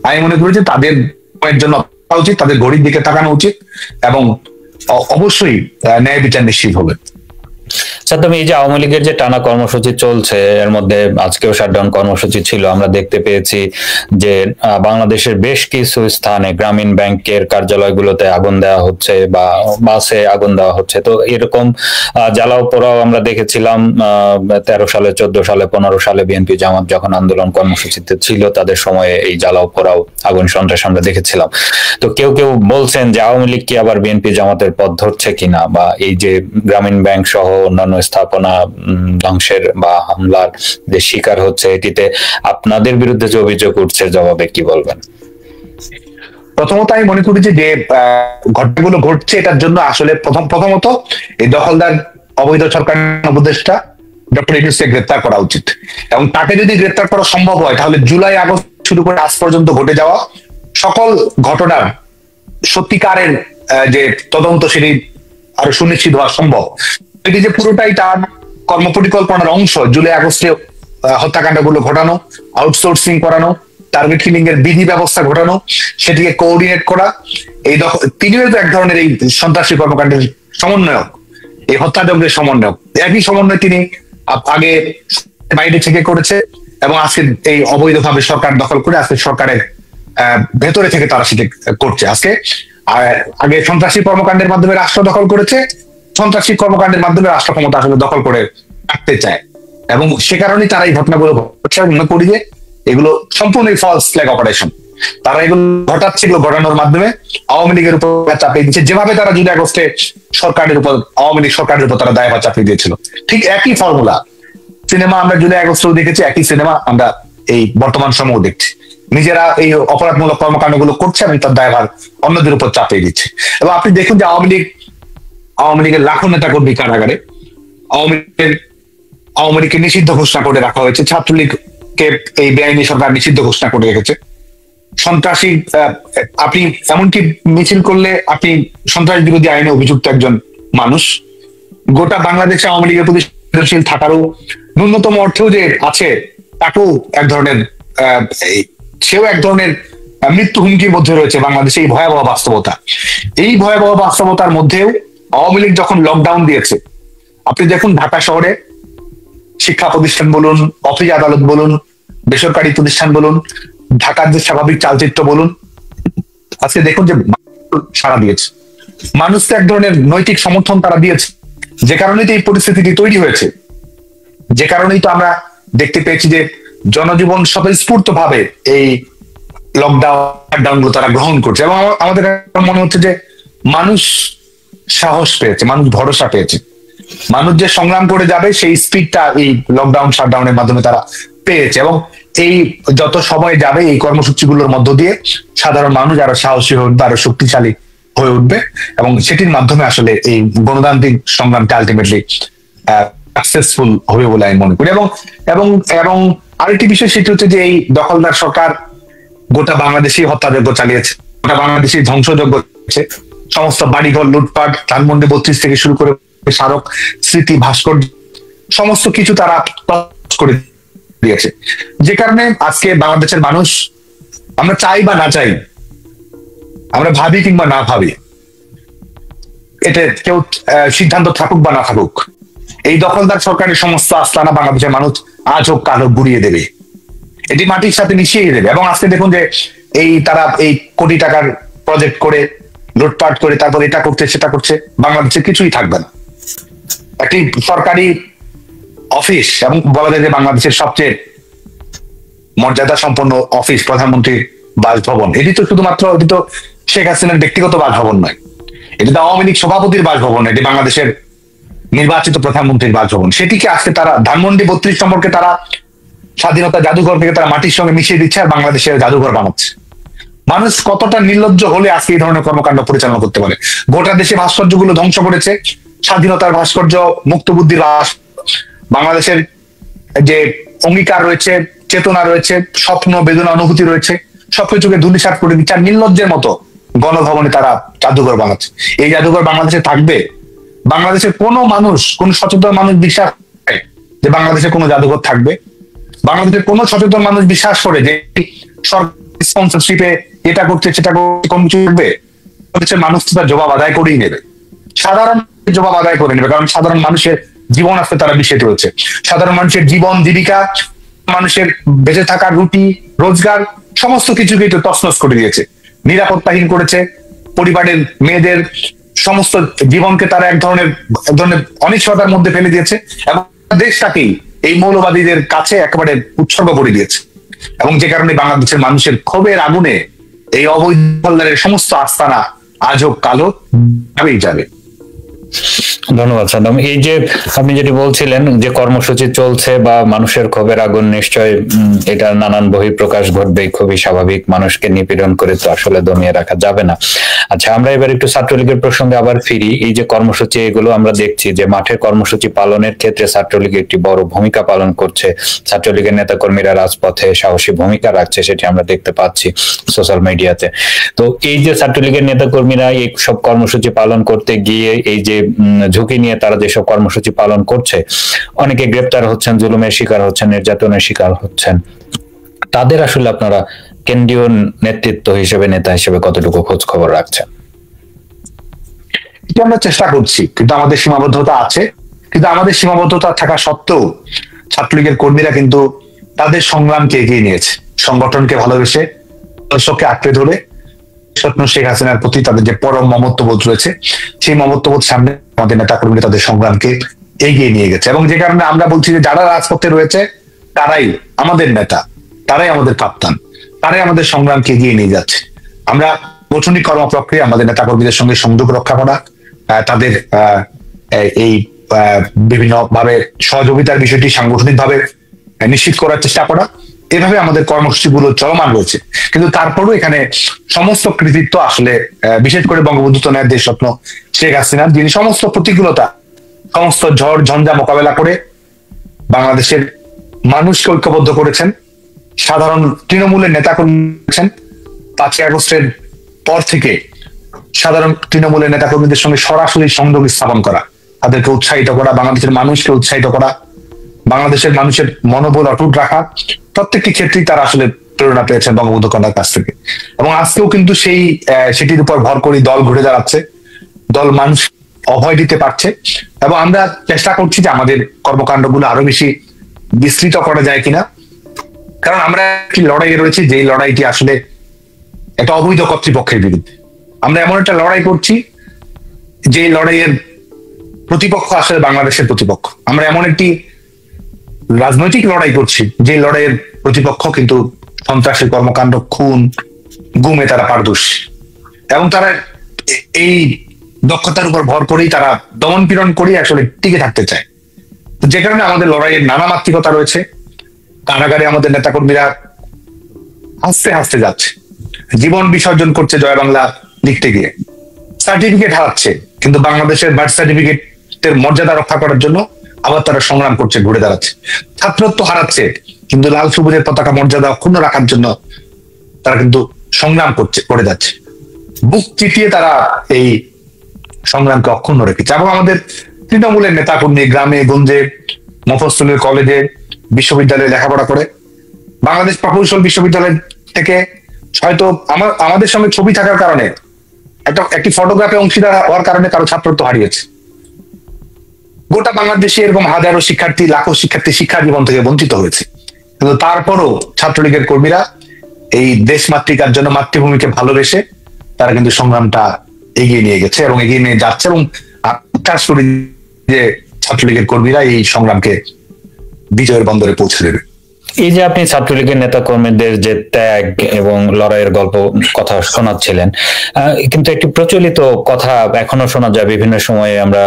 আমি মনে করি যে তাদের জন্য উচিত, তাদের ঘড়ির দিকে তাকানো উচিত, এবং অবশ্যই ন্যায় বিচার নিশ্চিত হবে। সাদ্দাম, এই যে আওয়ামী লীগের যে টানা কর্মসূচি চলছে, এর মধ্যে আজকেও শাটডাউন কর্মসূচি ছিল, আমরা দেখতে পেয়েছি যে বাংলাদেশের বেশ কিছু স্থানে গ্রামীণ ব্যাংকের কার্যালয়গুলোতে আগুন দেওয়া হচ্ছে বা বাসে আগুন দেওয়া হচ্ছে। তো এরকম জ্বালাও পোড়াও আমরা দেখেছিলাম 13 সালে, 14 সালে, 15 সালে বিএনপি জামাত যখন আন্দোলন কর্মসূচিতে ছিল তাদের সময়ে এই জ্বালাও পোড়াও আগুন সন্ত্রাস আমরা দেখেছিলাম। তো কেউ কেউ বলছেন যে আওয়ামী লীগ কি আবার বিএনপি জামাতের পথ ধরছে কিনা, বা এই যে গ্রামীণ ব্যাংক সহ অন্যান্য স্থাপনা ধ্বংসের বা হামলার যে শিকার হচ্ছে, এটিতে আপনাদের বিরুদ্ধে যে অভিযোগ উঠছে, জবাবে কি বলবেন? প্রথমত আমি মনে করি যে ঘটনাগুলো ঘটছে এটার জন্য আসলে প্রথমত এই দখলদার অবৈধ সরকার উপদেষ্টা ডক্টর ইউনূসকে গ্রেপ্তার করা উচিত, এবং তাকে যদি গ্রেপ্তার করা সম্ভব হয় তাহলে জুলাই আগস্ট শুরু করে আজ পর্যন্ত ঘটে যাওয়া সকল ঘটনার সত্যিকারের যে তদন্ত সেটি আরো সুনিশ্চিত হওয়া সম্ভব। এটি যে পুরোটাই তার কর্মপরিকল্পনার অংশ, জুলাই আগস্টে হত্যাকাণ্ডগুলো ঘটানো, আউটসোর্সিং করানো, টার্গেট কিলিং এর বিধি ব্যবস্থা ঘটানো, সেটিকে কোঅর্ডিনেট করা, এই তিনিও তো এক ধরনের এই সন্ত্রাসী কর্মকাণ্ডের সমন্বয়ক, এই হত্যাযজ্ঞের সমন্বয়ক। একই সমন্বয় তিনি আগে বাইরে থেকে করেছে এবং আজকে এই অবৈধভাবে সরকার দখল করে আজকে সরকারের ভেতরে থেকে তারা সেটি করছে। আজকে আগে সন্ত্রাসী কর্মকাণ্ডের মাধ্যমে রাষ্ট্র দখল করেছে, সন্ত্রাসী কর্মকাণ্ডের মাধ্যমে রাষ্ট্র ক্ষমতা আসলে দখল করে রাখতে চায়, এবং সে কারণেই তারা এই ঘটনাগুলো ঘটছে। মনে করি যে এগুলো সম্পূর্ণই ফলস ফ্ল্যাগ অপারেশন। তারা এগুলো ঘটাচ্ছে, এগুলো ঘটানোর মাধ্যমে আওয়ামী লীগের উপর চাপিয়ে দিচ্ছে, যেভাবে তারা জুলাই আগস্টে সরকারের উপর, আওয়ামী লীগ সরকারের উপর তারা দায়ভার চাপিয়ে দিয়েছিল। ঠিক একই ফর্মুলা সিনেমা আমরা জুলাই আগস্টেও দেখেছি, একই সিনেমা আমরা এই বর্তমান সময়েও দেখছি। নিজেরা এই অপরাধমূলক কর্মকাণ্ডগুলো করছে এবং তার দায়ভার অন্যদের উপর চাপিয়ে দিচ্ছে। এবং আপনি দেখুন যে আওয়ামী লীগের লাখো নেতা কর্মী কারাগারে, আওয়ামী লীগকে নিষিদ্ধ ঘোষণা করে রাখা হয়েছে, ছাত্রলীগকে এই বেআইনি সরকার নিষিদ্ধ ঘোষণা করে রেখেছে। সন্ত্রাসী আপনি এমনকি মিছিল করলে আপনি সন্ত্রাস বিরোধী আইনে অভিযুক্ত একজন মানুষ। গোটা বাংলাদেশে আওয়ামী লীগের প্রতি সংবেদনশীল থাকারও ন্যূনতম অর্থেও যে আছে, তাকেও এক ধরনের সেও এক ধরনের মৃত্যু হুমকির মধ্যে রয়েছে বাংলাদেশে। এই ভয়াবহ বাস্তবতা, এই ভয়াবহ বাস্তবতার মধ্যেও আওয়ামী লীগ যখন লকডাউন দিয়েছে, আপনি দেখুন ঢাকা শহরে শিক্ষা প্রতিষ্ঠান বলুন, অফিস আদালত বলুন, বেসরকারি প্রতিষ্ঠান বলুন, ঢাকার যে স্বাভাবিক চালচিত্র বলুন, আজকে দেখুন যে সাড়া দিয়েছে। মানুষকে এক ধরনের নৈতিক সমর্থন তারা দিয়েছে, যে কারণেই তো এই পরিস্থিতিটি তৈরি হয়েছে, যে কারণেই তো আমরা দেখতে পেয়েছি যে জনজীবন স্বতঃস্ফূর্ত ভাবে এই লকডাউন গুলো তারা গ্রহণ করছে। এবং আমাদের মনে হচ্ছে যে মানুষ সাহস পেয়েছে, মানুষ ভরসা পেয়েছে, মানুষ যে সংগ্রাম করে যাবে সেই স্পিডটা এই লকডাউন শাটডাউনের মাধ্যমে তারা পেয়েছে। এবং এই যত সময় যাবে এই কর্মসূচিগুলোর মধ্য দিয়ে সাধারণ মানুষ আরো সাহসী হয়ে উঠবে, আরো শক্তিশালী হয়ে উঠবে, এবং সেটির মাধ্যমে আসলে এই গণতান্ত্রিক সংগ্রামটা আলটিমেটলি সাকসেসফুল হবে বলে আমি মনে করি। এবং এবং এবং আরেকটি বিষয় সেটি হচ্ছে যে এই দখলদার সরকার গোটা বাংলাদেশি হত্যাযজ্ঞ চালিয়েছে, গোটা বাংলাদেশি ধ্বংসযজ্ঞ করেছে, সমস্ত বাড়িঘর লুটপাট, ধানমন্ডি 32 থেকে শুরু করে স্মারক, স্মৃতি, ভাস্কর্য, সমস্ত কিছু তারা করে দিয়েছে। যে কারণে আজকে বাংলাদেশের মানুষ, আমরা চাই বা না চাই, আমরা ভাবি কিংবা না ভাবি, এটা কেউ সিদ্ধান্ত থাকুক বা না থাকুক, এই দখলদার সরকারের সমস্ত আস্তানা বাংলাদেশের মানুষ আজ হোক কাল হোক গুড়িয়ে দেবে, এটি মাটির সাথে মিশিয়ে দেবে। এবং আজকে দেখুন যে তারা এই কোটি টাকার প্রজেক্ট করে লুটপাট করে তারপর এটা করছে সেটা করছে, বাংলাদেশে কিছুই থাকবে না। একটি সরকারি অফিস, এবং বলা যায় যে বাংলাদেশের সবচেয়ে মর্যাদা সম্পন্ন অফিস প্রধানমন্ত্রীর বাসভবন, এটি তো শুধুমাত্র, এটি তো শেখ হাসিনার ব্যক্তিগত বাসভবন নয়, এটি তো আওয়ামী লীগ সভাপতির বাসভবন, এটি বাংলাদেশের নির্বাচিত প্রধানমন্ত্রীর বাসভবন। সেটিকে আজকে তারা ধানমন্ডি 32 সম্পর্কে তারা স্বাধীনতা জাদুঘর থেকে তারা মাটির সঙ্গে মিশিয়ে দিচ্ছে আর বাংলাদেশের জাদুঘর বানাচ্ছে। মানুষ কতটা নির্লজ্জ হলে আজকে এই ধরনের কর্মকাণ্ড পরিচালনা করতে পারে? গোটা দেশে ভাস্কর্যগুলো ধ্বংস করেছে, স্বাধীনতার ভাস্কর্য, মুক্তবুদ্ধির বাংলাদেশের যে অঙ্গীকার রয়েছে, চেতনা রয়েছে, স্বপ্ন, বেদনা, অনুভূতি রয়েছে, সবকিছুকে ধূলিসাৎ করে দিচ্ছে। আর নির্লজ্জের মতো গণভবনে তারা জাদুঘর বানাচ্ছে। এই জাদুঘর বাংলাদেশে থাকবে? বাংলাদেশের কোনো মানুষ, কোন সচেতন মানুষ বিশ্বাস করে যে বাংলাদেশে কোনো জাদুঘর থাকবে? বাংলাদেশের কোন সচেতন মানুষ বিশ্বাস করে যে সরকারি স্পন্সরশিপে এটা করছে সেটা করছে কোন কিছু থাকবে? বাংলাদেশের মানুষ তার জবাব আদায় করেই নেবে, সাধারণ জবাব আদায় করে নেবে, কারণ সাধারণ মানুষের জীবন আজকে তারা বিষে তুলেছে। সাধারণ মানুষের জীবন জীবিকা, মানুষের বেঁচে থাকার রুটি রোজগার সমস্ত কিছুকে তো তছনছ করে দিয়েছে, নিরাপত্তাহীন করেছে। পরিবারের মেয়েদের সমস্ত জীবনকে তারা এক ধরনের অনিশ্চয়তার মধ্যে ফেলে দিয়েছে এবং দেশটাকেই এই মৌলবাদীদের কাছে একেবারে উৎসর্গ করে দিয়েছে। এবং যে কারণে বাংলাদেশের মানুষের ক্ষোভের আগুনে এই অবৈধ দখলদারের সমস্ত আস্তানা আজ হোক কালো যাবেই যাবে। ধন্যবাদ সাদ্দাম। এই যে আপনি যেটি বলছিলেন যে কর্মসূচি চলছে বা মানুষের ক্ষোভের আগুন, নিশ্চয় এটা নানান বহিঃপ্রকাশ ঘটবে, খুবই স্বাভাবিক। মানুষকে নিপীড়ন করে তো আসলে দমিয়ে রাখা যাবে না। আচ্ছা, আমরা এবার একটু ছাত্রলীগের প্রসঙ্গে আবার ফিরি। এই যে কর্মসূচি, এগুলো আমরা দেখছি যে মাঠের কর্মসূচি পালনের ক্ষেত্রে ছাত্রলীগ একটি বড় ভূমিকা পালন করছে। ছাত্রলীগের নেতাকর্মীরা রাজপথে সাহসী ভূমিকা রাখছে, সেটি আমরা দেখতে পাচ্ছি সোশ্যাল মিডিয়াতে। তো এই যে ছাত্রলীগের নেতাকর্মীরা এই সব কর্মসূচি পালন করতে গিয়ে এই যে ঝুঁকি নিয়ে তারা যেসব কর্মসূচি পালন করছে, অনেকে গ্রেপ্তার হচ্ছেন, জুলুমের শিকার হচ্ছেন, নির্যাতনের শিকার হচ্ছেন। তাদের আসলে আপনারা কেন্দ্রীয় নেতৃত্ব হিসেবে, নেতা হিসেবে কতটুকু খোঁজ খবর রাখছেন? এটা আমরা চেষ্টা করছি, কিন্তু আমাদের সীমাবদ্ধতা আছে। কিন্তু আমাদের সীমাবদ্ধতা থাকা সত্ত্বেও ছাত্রলীগের কর্মীরা কিন্তু তাদের সংগ্রামকে এগিয়ে নিয়েছে। সংগঠনকে ভালোবেসে, দর্শককে আঁকড়ে ধরে স্বপ্ন শেখ হাসিনার প্রতি তাদের যে পরম মমত্ববোধ রয়েছে, সেই মমত্ববোধ সামনে আমাদের নেতা কর্মীরা তাদের সংগ্রামকে এগিয়ে নিয়ে গেছে। এবং যে কারণে আমরা বলছি যে যারা রাজপথে রয়েছে তারাই আমাদের নেতা, তারাই আমাদের কাপ্তান, তারাই আমাদের সংগ্রামকে এগিয়ে নিয়ে যাচ্ছে। আমরা গঠনিক কর্মপ্রক্রিয়া আমাদের নেতা কর্মীদের সঙ্গে সংযোগ রক্ষা করা, তাদের এই বিভিন্ন ভাবে সহযোগিতার বিষয়টি সাংগঠনিক ভাবে নিশ্চিত করার চেষ্টা করা, এভাবে আমাদের কর্মসূচিগুলো চলমান রয়েছে। কিন্তু তারপরও এখানে সমস্ত কৃতিত্ব আসলে বিশেষ করে বঙ্গবন্ধু তনয়ের দেশ স্বপ্ন শেখ হাসিনার, যিনি সমস্ত প্রতিকূলতা, সমস্ত ঝড় ঝঞ্ঝা মোকাবেলা করে বাংলাদেশের মানুষকে ঐক্যবদ্ধ করেছেন, সাধারণ তৃণমূলের নেতা করেছেন। 5ই আগস্টের পর থেকে সাধারণ তৃণমূলের নেতা কর্মীদের সঙ্গে সরাসরি সংযোগ স্থাপন করা, তাদেরকে উৎসাহিত করা, বাংলাদেশের মানুষকে উৎসাহিত করা, বাংলাদেশের মানুষের মনোবল অটুট রাখা, প্রত্যেকটি ক্ষেত্রেই তারা আসলে প্রেরণা পেয়েছেন বঙ্গবন্ধু কন্যার কাছ থেকে। এবং আজকেও কিন্তু সেটির উপর ভর করে দল ঘুরে দাঁড়াচ্ছে, দল মানুষ অভয় দিতে পারছে। এবং আমরা চেষ্টা করছি যে আমাদের কর্মকাণ্ডগুলো আরো বেশি বিস্তৃত করা যায় কিনা, কারণ আমরা একটি লড়াইয়ে রয়েছি, যেই লড়াইটি আসলে একটা অবৈধ কর্তৃপক্ষের বিরুদ্ধে। আমরা এমন একটা লড়াই করছি যে লড়াইয়ের প্রতিপক্ষ আসলে বাংলাদেশের প্রতিপক্ষ। আমরা এমন একটি রাজনৈতিক লড়াই করছি যে লড়াইয়ের প্রতিপক্ষ কিন্তু সন্ত্রাসী কর্মকাণ্ড, খুন গুমে তারা পারদর্শী, এবং তারা এই দক্ষতার উপর ভর করেই তারা দমন পীড়ন করেই আসলে টিকে থাকতে চায়। যে কারণে আমাদের লড়াইয়ের নানা মাত্রিকতা রয়েছে। কারাগারে আমাদের নেতাকর্মীরা হাসতে হাসতে যাচ্ছে, জীবন বিসর্জন করছে জয় বাংলা লিখতে গিয়ে, সার্টিফিকেট হারাচ্ছে, কিন্তু বাংলাদেশের বার্থ সার্টিফিকেটের মর্যাদা রক্ষা করার জন্য আবার তারা সংগ্রাম করছে, ঘুরে দাঁড়াচ্ছে। ছাত্রত্ব হারাচ্ছে, কিন্তু লাল সবুজের পতাকা মর্যাদা অক্ষুণ্ণ রাখার জন্য তারা কিন্তু সংগ্রাম করে যাচ্ছে। বুক চিতিয়ে তারা এই সংগ্রামকে অক্ষুণ্ণ রেখেছে। এবং আমাদের তৃণমূলের নেতা কর্মী গ্রামে গঞ্জে, মফস্বলের কলেজে, বিশ্ববিদ্যালয়ে লেখাপড়া করে, বাংলাদেশ প্রকৌশল বিশ্ববিদ্যালয় থেকে হয়তো আমাদের সঙ্গে ছবি থাকার কারণে, একটি ফটোগ্রাফে অংশীদার হওয়ার কারণে কারো ছাত্রত্ব হারিয়েছে। গোটা বাংলাদেশে এরকম হাজারো শিক্ষার্থী, লাখো শিক্ষার্থী শিক্ষা জীবন থেকে বঞ্চিত হয়েছে। কিন্তু তারপরও ছাত্রলীগের কর্মীরা এই দেশ মাতৃকার জন্য, মাতৃভূমিকে ভালোবেসে তারা কিন্তু সংগ্রামটা এগিয়ে নিয়ে গেছে এবং এগিয়ে নিয়ে যাচ্ছে। এবং আশ্বাস করি যে ছাত্রলীগের কর্মীরা এই সংগ্রামকে বিজয়ের বন্দরে পৌঁছে দেবে। এই যে আপনি ছাত্রলীগের নেতা কর্মীদের যে ত্যাগ এবং লড়াইয়ের গল্প কথা শোনাচ্ছিলেন, কিন্তু একটি প্রচলিত কথা এখনো শোনা যায়, বিভিন্ন সময়ে আমরা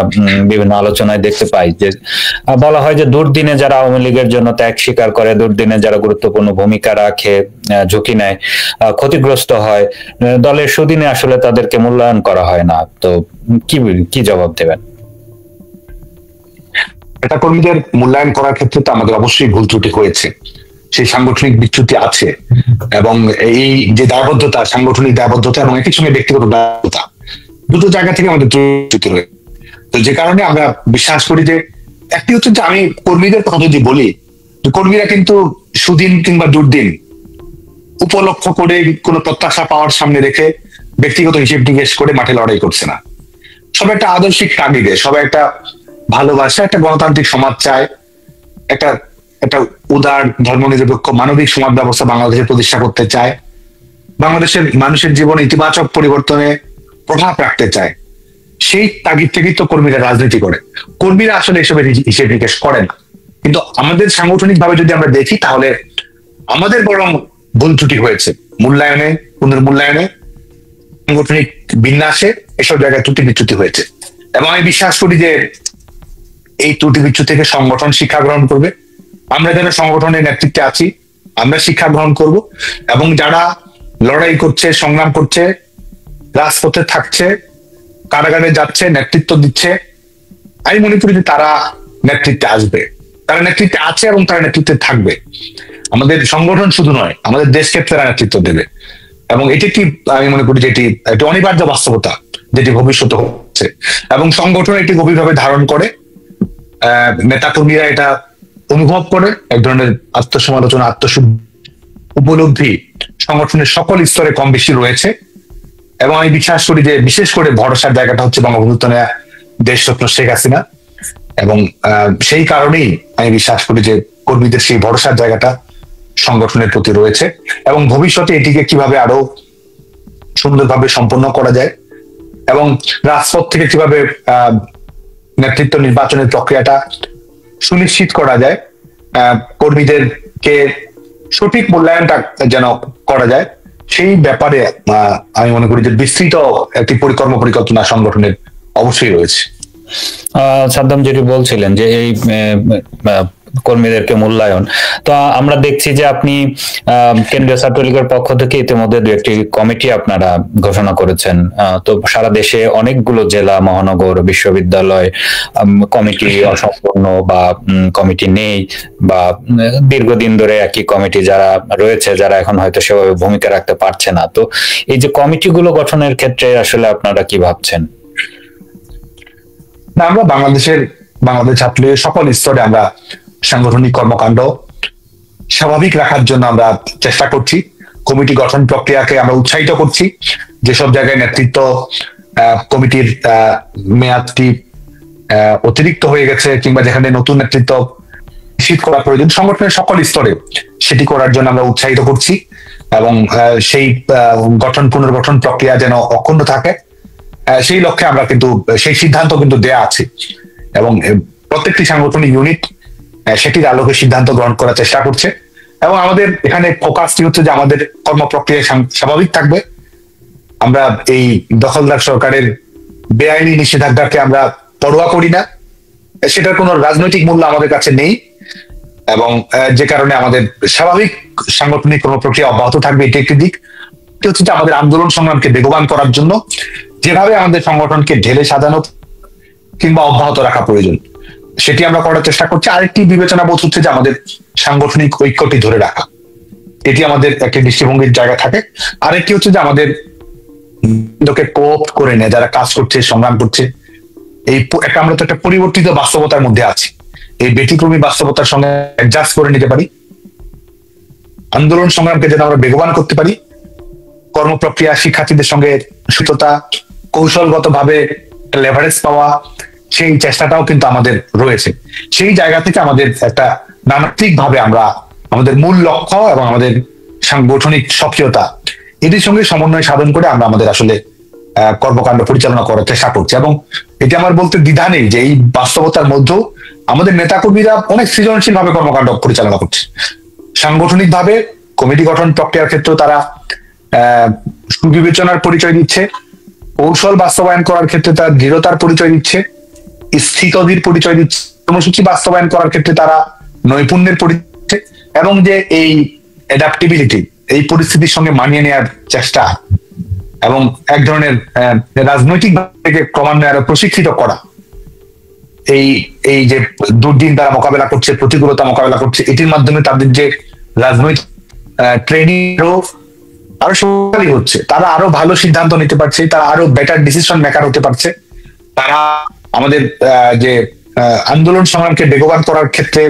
বিভিন্ন আলোচনায় দেখতে পাই যে বলা হয় যে দুর্দিনে যারা আওয়ামী লীগের জন্য ত্যাগ স্বীকার করে, দুর্দিনে যারা গুরুত্বপূর্ণ ভূমিকা রাখে, ঝুঁকি নেয়, ক্ষতিগ্রস্ত হয়, দলের সুদিনে আসলে তাদেরকে মূল্যায়ন করা হয় না। তো কি জবাব দেবেন? নেতা কর্মীদের মূল্যায়ন করার ক্ষেত্রে তো আমাদের অবশ্যই ভুল ত্রুটি হয়েছে, সেই সাংগঠনিক বিচ্যুতি আছে, এবং এই যে দায়বদ্ধতা, সাংগঠনিক দায়বদ্ধতা এবং একই সঙ্গে ব্যক্তিগত দায়বদ্ধতা, দুটো জায়গা থেকে আমাদের ত্রুটি রয়েছে। তো যে কারণে আমরা বিশ্বাস করি যে একটি হচ্ছে যে, আমি কর্মীদের কথা যদি বলি, কর্মীরা কিন্তু সুদিন কিংবা দুর্দিন উপলক্ষ করে, কোনো প্রত্যাশা পাওয়ার সামনে রেখে ব্যক্তিগত হিসেব নিকেশ করে মাঠে লড়াই করছে না। সবাই একটা আদর্শিক তাগিদে, সবাই একটা ভালোবাসা, একটা গণতান্ত্রিক সমাজ চায়, একটা একটা উদার ধর্মনিরপেক্ষ মানবিক সমাজ ব্যবস্থা বাংলাদেশে প্রতিষ্ঠা করতে চায়, বাংলাদেশের মানুষের জীবনে ইতিবাচক পরিবর্তনে প্রভাব রাখতে চায়। সেই তাগিদ থেকেই তো কর্মীরা রাজনীতি করে। কর্মীরা আসলে এসবের হিসেব নিকেশ করে না। কিন্তু আমাদের সাংগঠনিক ভাবে যদি আমরা দেখি, তাহলে আমাদের বরং ভুল ত্রুটি হয়েছে মূল্যায়নে, পুনর্মূল্যায়নে, সাংগঠনিক বিন্যাসে, এসব জায়গায় ত্রুটি বিচ্যুতি হয়েছে। এবং আমি বিশ্বাস করি যে এই ত্রুটি বিচ্যুতি থেকে সংগঠন শিক্ষা গ্রহণ করবে। আমরা যারা সংগঠনের নেতৃত্বে আছি, আমরা শিক্ষা গ্রহণ করব, এবং যারা লড়াই করছে, সংগ্রাম করছে, রাজপথে থাকছে, কারাগারে যাচ্ছে, নেতৃত্ব দিচ্ছে, আমি মনে করি যে তারা নেতৃত্বে আসবে, তারা নেতৃত্বে আছে এবং তারা নেতৃত্বে থাকবে। আমাদের সংগঠন শুধু নয়, আমাদের দেশকে তারা নেতৃত্ব দেবে। এবং এটি একটি, আমি মনে করি যে এটি একটি অনিবার্য বাস্তবতা যেটি ভবিষ্যতে হচ্ছে, এবং সংগঠন এটি গভীরভাবে ধারণ করে। নেতাকর্মীরা এটা অনুভব করে। এক ধরনের আত্মসমালোচনা, উপলব্ধি সংগঠনের সকল স্তরে কম বেশি রয়েছে। এবং আমি বিশ্বাস করি যে বিশেষ করে ভরসার জায়গাটা হচ্ছে বঙ্গবন্ধু নেয়া দেশরত্ন শেখ হাসিনা। এবং সেই কারণেই আমি বিশ্বাস করি যে কর্মীদের সেই ভরসার জায়গাটা সংগঠনের প্রতি রয়েছে, এবং ভবিষ্যতে এটিকে কিভাবে আরো সুন্দরভাবে সম্পন্ন করা যায় এবং রাজপথ থেকে কিভাবে নেতৃত্ব নির্বাচনের প্রক্রিয়াটা সুনিশ্চিত করা যায়, কর্মীদেরকে সঠিক মূল্যায়নটা যেন করা যায়, সেই ব্যাপারে আমি মনে করি যে বিস্তৃত একটি পরিকল্পনা সংগঠনের অবশ্যই রয়েছে। সাদ্দাম যেটি বলছিলেন যে এই কর্মীদেরকে মূল্যায়ন, তো আমরা দেখছি যে আপনি কেন্দ্রীয় ছাত্রলীগের পক্ষ থেকে ইতিমধ্যে দু একটি কমিটি আপনারা ঘোষণা করেছেন। তো সারা দেশে অনেকগুলো জেলা, মহানগর, বিশ্ববিদ্যালয় কমিটি অসম্পূর্ণ বা কমিটি নেই, বা দীর্ঘদিন ধরে একই কমিটি যারা রয়েছে, যারা এখন হয়তো সেভাবে ভূমিকা রাখতে পারছে না। তো এই যে কমিটিগুলো গঠনের ক্ষেত্রে আসলে আপনারা কি ভাবছেন? না, আমরা বাংলাদেশ ছাত্রলীগের সকল স্তরে আমরা সাংগঠনিক কর্মকাণ্ড স্বাভাবিক রাখার জন্য আমরা চেষ্টা করছি। কমিটি গঠন প্রক্রিয়াকে আমরা উৎসাহিত করছি। যেসব জায়গায় নেতৃত্ব কমিটির মেয়াদটি অতিরিক্ত হয়ে গেছে, কিংবা যেখানে নতুন নেতৃত্ব নিশ্চিত করা প্রয়োজন সংগঠনের সকল স্তরে, সেটি করার জন্য আমরা উৎসাহিত করছি। এবং সেই পুনর্গঠন প্রক্রিয়া যেন অক্ষুণ্ণ থাকে, সেই লক্ষ্যে আমরা কিন্তু সেই সিদ্ধান্ত কিন্তু দেয়া আছে, এবং প্রত্যেকটি সাংগঠনিক ইউনিট সেটির আলোকে সিদ্ধান্ত গ্রহণ করার চেষ্টা করছে। এবং আমাদের এখানে ফোকাসটি হচ্ছে যে আমাদের কর্ম প্রক্রিয়া স্বাভাবিক থাকবে। আমরা এই দখলদার সরকারের বেআইনি নিষেধাজ্ঞাকে আমরা পরোয়া করি না, সেটার কোনো রাজনৈতিক মূল্য আমাদের কাছে নেই, এবং যে কারণে আমাদের স্বাভাবিক সাংগঠনিক কর্মপ্রক্রিয়া অব্যাহত থাকবে। এটি একটি দিক। হচ্ছে যে আমাদের আন্দোলন সংগ্রামকে বেগবান করার জন্য যেভাবে আমাদের সংগঠনকে ঢেলে সাজানো কিংবা অব্যাহত রাখা প্রয়োজন, সেটি আমরা করার চেষ্টা করছি। আরেকটি বিবেচনা বোধ হচ্ছে যে আমাদের সাংগঠনিক ঐক্যটি ধরে রাখা, এটি আমাদের একটি দৃষ্টিভঙ্গির জায়গা থাকে। আরেকটি হচ্ছে যে আমাদের কোঅপ করে নেয় যারা কাজ করছে, সংগ্রাম করছে। এই আমরা তো একটা পরিবর্তিত বাস্তবতার মধ্যে আছি, এই ব্যতিক্রমী বাস্তবতার সঙ্গে অ্যাডজাস্ট করে নিতে পারি, আন্দোলন সংগ্রামকে যেন আমরা বেগবান করতে পারি, কর্মপ্রক্রিয়া শিক্ষার্থীদের সঙ্গে সুততা, কৌশলগত ভাবে লেভারেজ পাওয়া, সেই চেষ্টাটাও কিন্তু আমাদের রয়েছে। সেই জায়গা থেকে আমাদের একটা নানাত্রিক ভাবে আমরা আমাদের মূল লক্ষ্য এবং আমাদের সাংগঠনিক সক্রিয়তা এটির সঙ্গে সমন্বয় সাধন করে আমরা আমাদের আসলে কর্মকাণ্ড পরিচালনা করার চেষ্টা করছি। এবং এটি আমার বলতে দ্বিধা নেই যে এই বাস্তবতার মধ্যেও আমাদের নেতাকর্মীরা অনেক সৃজনশীল ভাবে কর্মকাণ্ড পরিচালনা করছে। সাংগঠনিক ভাবে কমিটি গঠন প্রক্রিয়ার ক্ষেত্রে তারা সুবিবেচনার পরিচয় দিচ্ছে, কৌশল বাস্তবায়ন করার ক্ষেত্রে তারা দৃঢ়তার পরিচয় দিচ্ছে, স্থিতধীর পরিচয় দিচ্ছে, কর্মসূচি বাস্তবায়ন করার ক্ষেত্রে তারা নৈপুণ্যের পরিচয় দিচ্ছে, এবং যে এই অ্যাডাপ্টিবিলিটি, এই পরিস্থিতির সঙ্গে মানিয়ে নেওয়ার চেষ্টা এবং এক ধরনের রাজনৈতিক ভাবে ক্রমান্বয়ে আরো প্রশিক্ষিত করা, এই যে দুর্দিন তারা মোকাবেলা করছে, প্রতিকূলতা মোকাবেলা করছে, এটির মাধ্যমে তাদের যে রাজনৈতিক ট্রেনিং আরো শক্তিশালী হচ্ছে, তারা আরো ভালো সিদ্ধান্ত নিতে পারছে, তারা আরো বেটার ডিসিশন মেকার হতে পারছে, তারা আমাদের যে আন্দোলন সংগ্রামকে বেগবান করার ক্ষেত্রে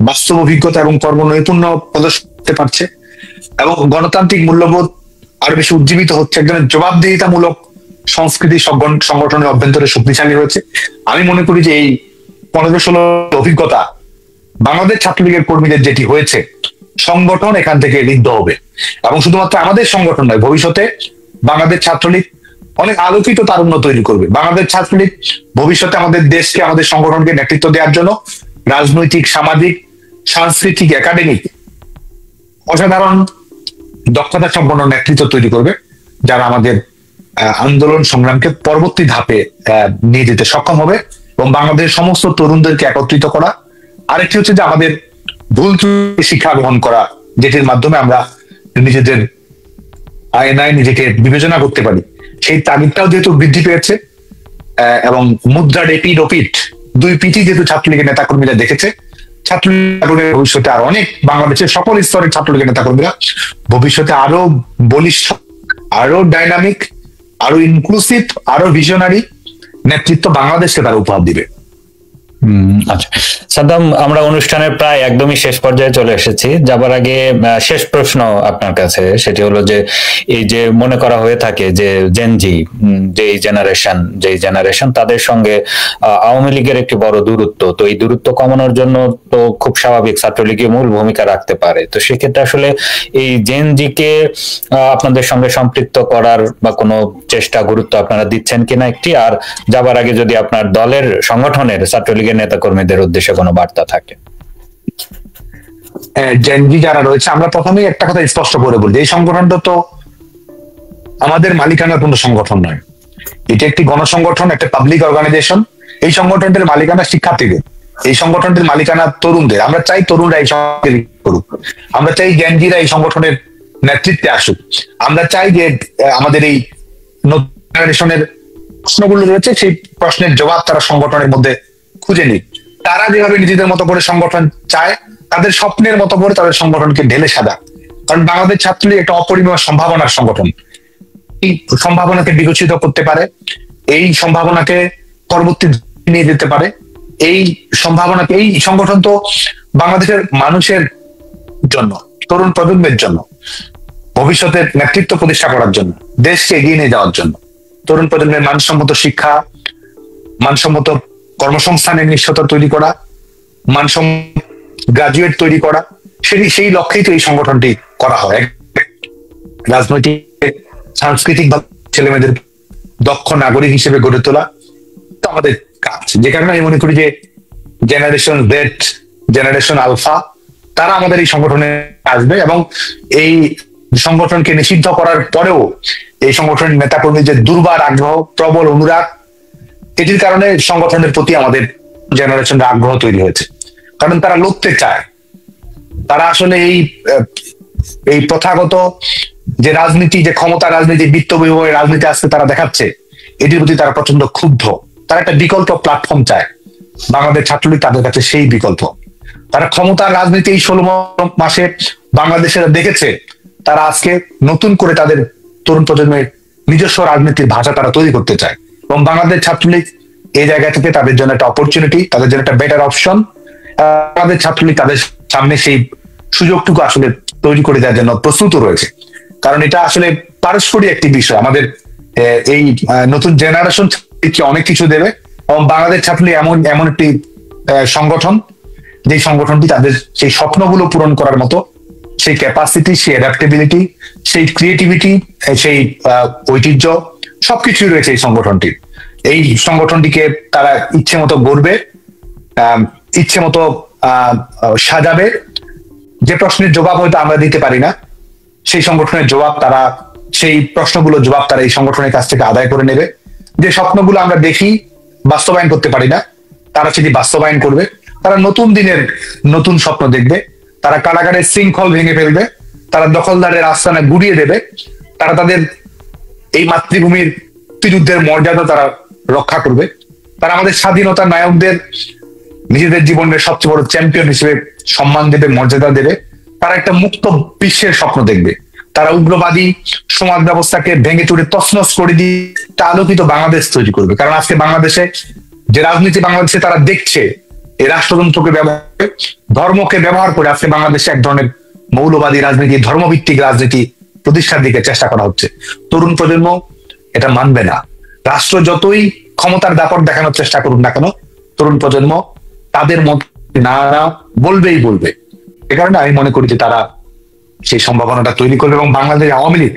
বাস্তব অভিজ্ঞতা এবং কর্ম নৈপুণ্য প্রদর্শন করতে পারছে, এবং গণতান্ত্রিক মূল্যবোধ আরো বেশি উজ্জীবিত হচ্ছে। একজনের জবাবদিহিতামূলক সংস্কৃতি সংগঠনের অভ্যন্তরে শক্তিশালী হয়েছে। আমি মনে করি যে এই 15-16 অভিজ্ঞতা বাংলাদেশ ছাত্রলীগের কর্মীদের যেটি হয়েছে, সংগঠন এখান থেকে ঋদ্ধ হবে। এবং শুধুমাত্র আমাদের সংগঠন নয়, ভবিষ্যতে বাংলাদেশ ছাত্রলীগ অনেক আলোকিত তারুণ্য তৈরি করবে। বাংলাদেশ ছাত্রলীগ ভবিষ্যতে আমাদের দেশকে, আমাদের সংগঠনকে নেতৃত্ব দেওয়ার জন্য রাজনৈতিক, সামাজিক, সাংস্কৃতিক, একাডেমিক অসাধারণ দক্ষতা সম্পন্ন নেতৃত্ব তৈরি করবে, যারা আমাদের আন্দোলন সংগ্রামকে পরবর্তী ধাপে নিয়ে যেতে সক্ষম হবে এবং বাংলাদেশের সমস্ত তরুণদেরকে একত্রিত করা। আরেকটি হচ্ছে যে আমাদের ভুল ত্রুটি শিক্ষা গ্রহণ করা, যেটির মাধ্যমে আমরা নিজেদের আয়নায় নিজেকে বিবেচনা করতে পারি। সেই তাগিদটাও যেহেতু বৃদ্ধি পেয়েছে এবং মুদ্রার এপিড ওপিড, দুই পিঠই যেহেতু ছাত্রলীগের নেতাকর্মীরা দেখেছে, ছাত্রলীগের ভবিষ্যতে আর অনেক, বাংলাদেশের সকল স্তরের ছাত্রলীগের নেতাকর্মীরা ভবিষ্যতে আরো বলিষ্ঠ, আরো ডাইনামিক, আরো ইনক্লুসিভ, আরো ভিশনারি নেতৃত্ব বাংলাদেশকে তারা উপহার দিবে। আচ্ছা সাদ্দাম, আমরা অনুষ্ঠানের প্রায় একদমই শেষ পর্যায়ে চলে এসেছি। যাবার আগে শেষ প্রশ্ন আপনার কাছে, সেটি হলো যে এই যে মনে করা হয়ে থাকে যে জেনজি যেই জেনারেশন তাদের সঙ্গে আওয়ামী লীগের একটি বড় দূরত্ব, তো এই দূরত্ব কমানোর জন্য তো খুব স্বাভাবিক ছাত্রলীগই মূল ভূমিকা রাখতে পারে। তো সেক্ষেত্রে আসলে এই জেনজিকে আপনাদের সঙ্গে সম্পৃক্ত করার বা কোনো চেষ্টা, গুরুত্ব আপনারা দিচ্ছেন কিনা একটি, আর যাবার আগে যদি আপনার দলের সংগঠনের ছাত্রলীগের নেতা কর্মীদের উদ্দেশ্যে কোনো বার্তা থাকে। জেনজি যারা রয়েছে, আমরা প্রথমেই একটা কথা স্পষ্ট করে বলি, এই সংগঠনটা তো আমাদের মালিকানার কোনো সংগঠন নয়, এটি একটি গণসংগঠন, একটা পাবলিক অর্গানাইজেশন। এই সংগঠনটির মালিকানা শিক্ষার্থীদের, এই সংগঠনটির মালিকানা তরুণদের। আমরা চাই তরুণরা এই সংগঠন করুক, আমরা চাই জেনজিরা এই সংগঠনের নেতৃত্বে আসুক, আমরা চাই যে আমাদের এই নতুন জেনারেশনের প্রশ্নগুলো রয়েছে, সেই প্রশ্নের জবাব তারা সংগঠনের মধ্যে খুঁজে নিক। তারা যেভাবে নিজেদের মতো করে সংগঠন চায়, তাদের স্বপ্নের মতো করে তাদের সংগঠনকে ঢেলে সাজা। কারণ বাংলাদেশ ছাত্রলীগ একটা অপরিমেয় সম্ভাবনার সংগঠন, এই সম্ভাবনাকে বিকশিত করতে পারে, এই সম্ভাবনাকে পরবর্তী নিয়ে যেতে পারে, এই সম্ভাবনাকে, এই সংগঠন তো বাংলাদেশের মানুষের জন্য, তরুণ প্রজন্মের জন্য, ভবিষ্যতের নেতৃত্ব প্রতিষ্ঠা করার জন্য, দেশকে এগিয়ে নিয়ে যাওয়ার জন্য, তরুণ প্রজন্মের মানসম্মত শিক্ষা, মানসম্মত কর্মসংস্থানের নিশ্চয়তা তৈরি করা, মানসম্মত গ্রাজুয়েট তৈরি করা, সেই লক্ষ্যেই তো এই সংগঠনটি করা হয়। রাজনৈতিক, সাংস্কৃতিক ভাবে ছেলেমেয়েদের দক্ষ নাগরিক হিসেবে গড়ে তোলা তো আমাদের কাজ। যে কারণে আমি মনে করি যে জেনারেশন জেড, জেনারেশন আলফা তারা আমাদের এই সংগঠনে আসবে এবং এই সংগঠনকে নিষিদ্ধ করার পরেও এই সংগঠনের নেতাকর্মীর যে দুর্বার আগ্রহ, প্রবল অনুরাগ, এটির কারণে সংগঠনের প্রতি আমাদের জেনারেশনের আগ্রহ তৈরি হয়েছে। কারণ তারা লড়তে চায়, তারা আসলে এই প্রথাগত যে রাজনীতি, যে ক্ষমতা রাজনীতি, বিত্ত বিভবের রাজনীতি আজকে তারা দেখাচ্ছে, এটির প্রতি তারা প্রচন্ড ক্ষুব্ধ। তারা একটা বিকল্প প্ল্যাটফর্ম চায়, বাংলাদেশ ছাত্রলীগ তাদের কাছে সেই বিকল্প। তারা ক্ষমতার রাজনীতি এই 16 মাসে বাংলাদেশের দেখেছে, তারা আজকে নতুন করে তাদের তরুণ প্রজন্মের নিজস্ব রাজনীতির ভাষা তারা তৈরি করতে চায় এবং বাংলাদেশ ছাত্রলীগ এই জায়গা থেকে তাদের জন্য একটা অপরচুনিটি, তাদের জন্য একটা বেটার অপশন। আমাদের ছাত্রলীগ তাদের সামনে সেই সুযোগটুকু আসলে তৈরি করে দেওয়ার জন্য প্রস্তুত রয়েছে। কারণ এটা আসলে পারস্পরিক একটি বিষয়, আমাদের এই নতুন জেনারেশন অনেক কিছু দেবে এবং বাংলাদেশ ছাত্রলীগ এমন একটি সংগঠন, যে সংগঠনটি তাদের সেই স্বপ্নগুলো পূরণ করার মতো সেই ক্যাপাসিটি, সেই অ্যাডাপ্টেবিলিটি, সেই ক্রিয়েটিভিটি, সেই ঐতিহ্য সবকিছুই রয়েছে এই সংগঠনটির। এই সংগঠনটিকে তারা ইচ্ছে মতো গড়বে, ইচ্ছে মতো সাজাবে। যে প্রশ্নের জবাব হয়তো আমরা দিতে পারি না, সেই সংগঠনের জবাব তারা, সেই প্রশ্নগুলোর জবাব তারা এই সংগঠনের কাছ থেকে আদায় করে নেবে। যে স্বপ্নগুলো আমরা দেখি, বাস্তবায়ন করতে পারি না, তারা সেটি বাস্তবায়ন করবে। তারা নতুন দিনের নতুন স্বপ্ন দেখবে, তারা কারাগারের শৃঙ্খল ভেঙে ফেলবে, তারা দখলদারের আস্তানা গুড়িয়ে দেবে, তারা তাদের এই মাতৃভূমির মুক্তিযুদ্ধের মর্যাদা তারা রক্ষা করবে, তারা আমাদের স্বাধীনতা নায়কদের নিজেদের জীবনের সবচেয়ে বড় চ্যাম্পিয়ন হিসেবে সম্মান দেবে, মর্যাদা দেবে। তারা একটা মুক্ত বিশ্বের স্বপ্ন দেখবে, তারা উগ্রবাদী সমাজ ব্যবস্থাকে ভেঙে চুরে তছনছ করে দিয়ে একটা আলোকিত বাংলাদেশ তৈরি করবে। কারণ আজকে বাংলাদেশে যে রাজনীতি বাংলাদেশে তারা দেখছে, এই রাষ্ট্রযন্ত্রকে ব্যবহার করে, ধর্মকে ব্যবহার করে আজকে বাংলাদেশে এক ধরনের মৌলবাদী রাজনীতি, ধর্মভিত্তিক রাজনীতি প্রতিষ্ঠার দিকে চেষ্টা করা হচ্ছে। তরুণ প্রজন্ম এটা মানবে না। রাষ্ট্র যতই ক্ষমতার দাপট দেখানোর চেষ্টা করুক না কেন, তরুণ প্রজন্ম তাদের মত না না বলবেই বলবে। এ কারণে আমি মনে করি যে তারা সেই সম্ভাবনাটা তৈরি করবে। এবং বাংলাদেশ আওয়ামী লীগ,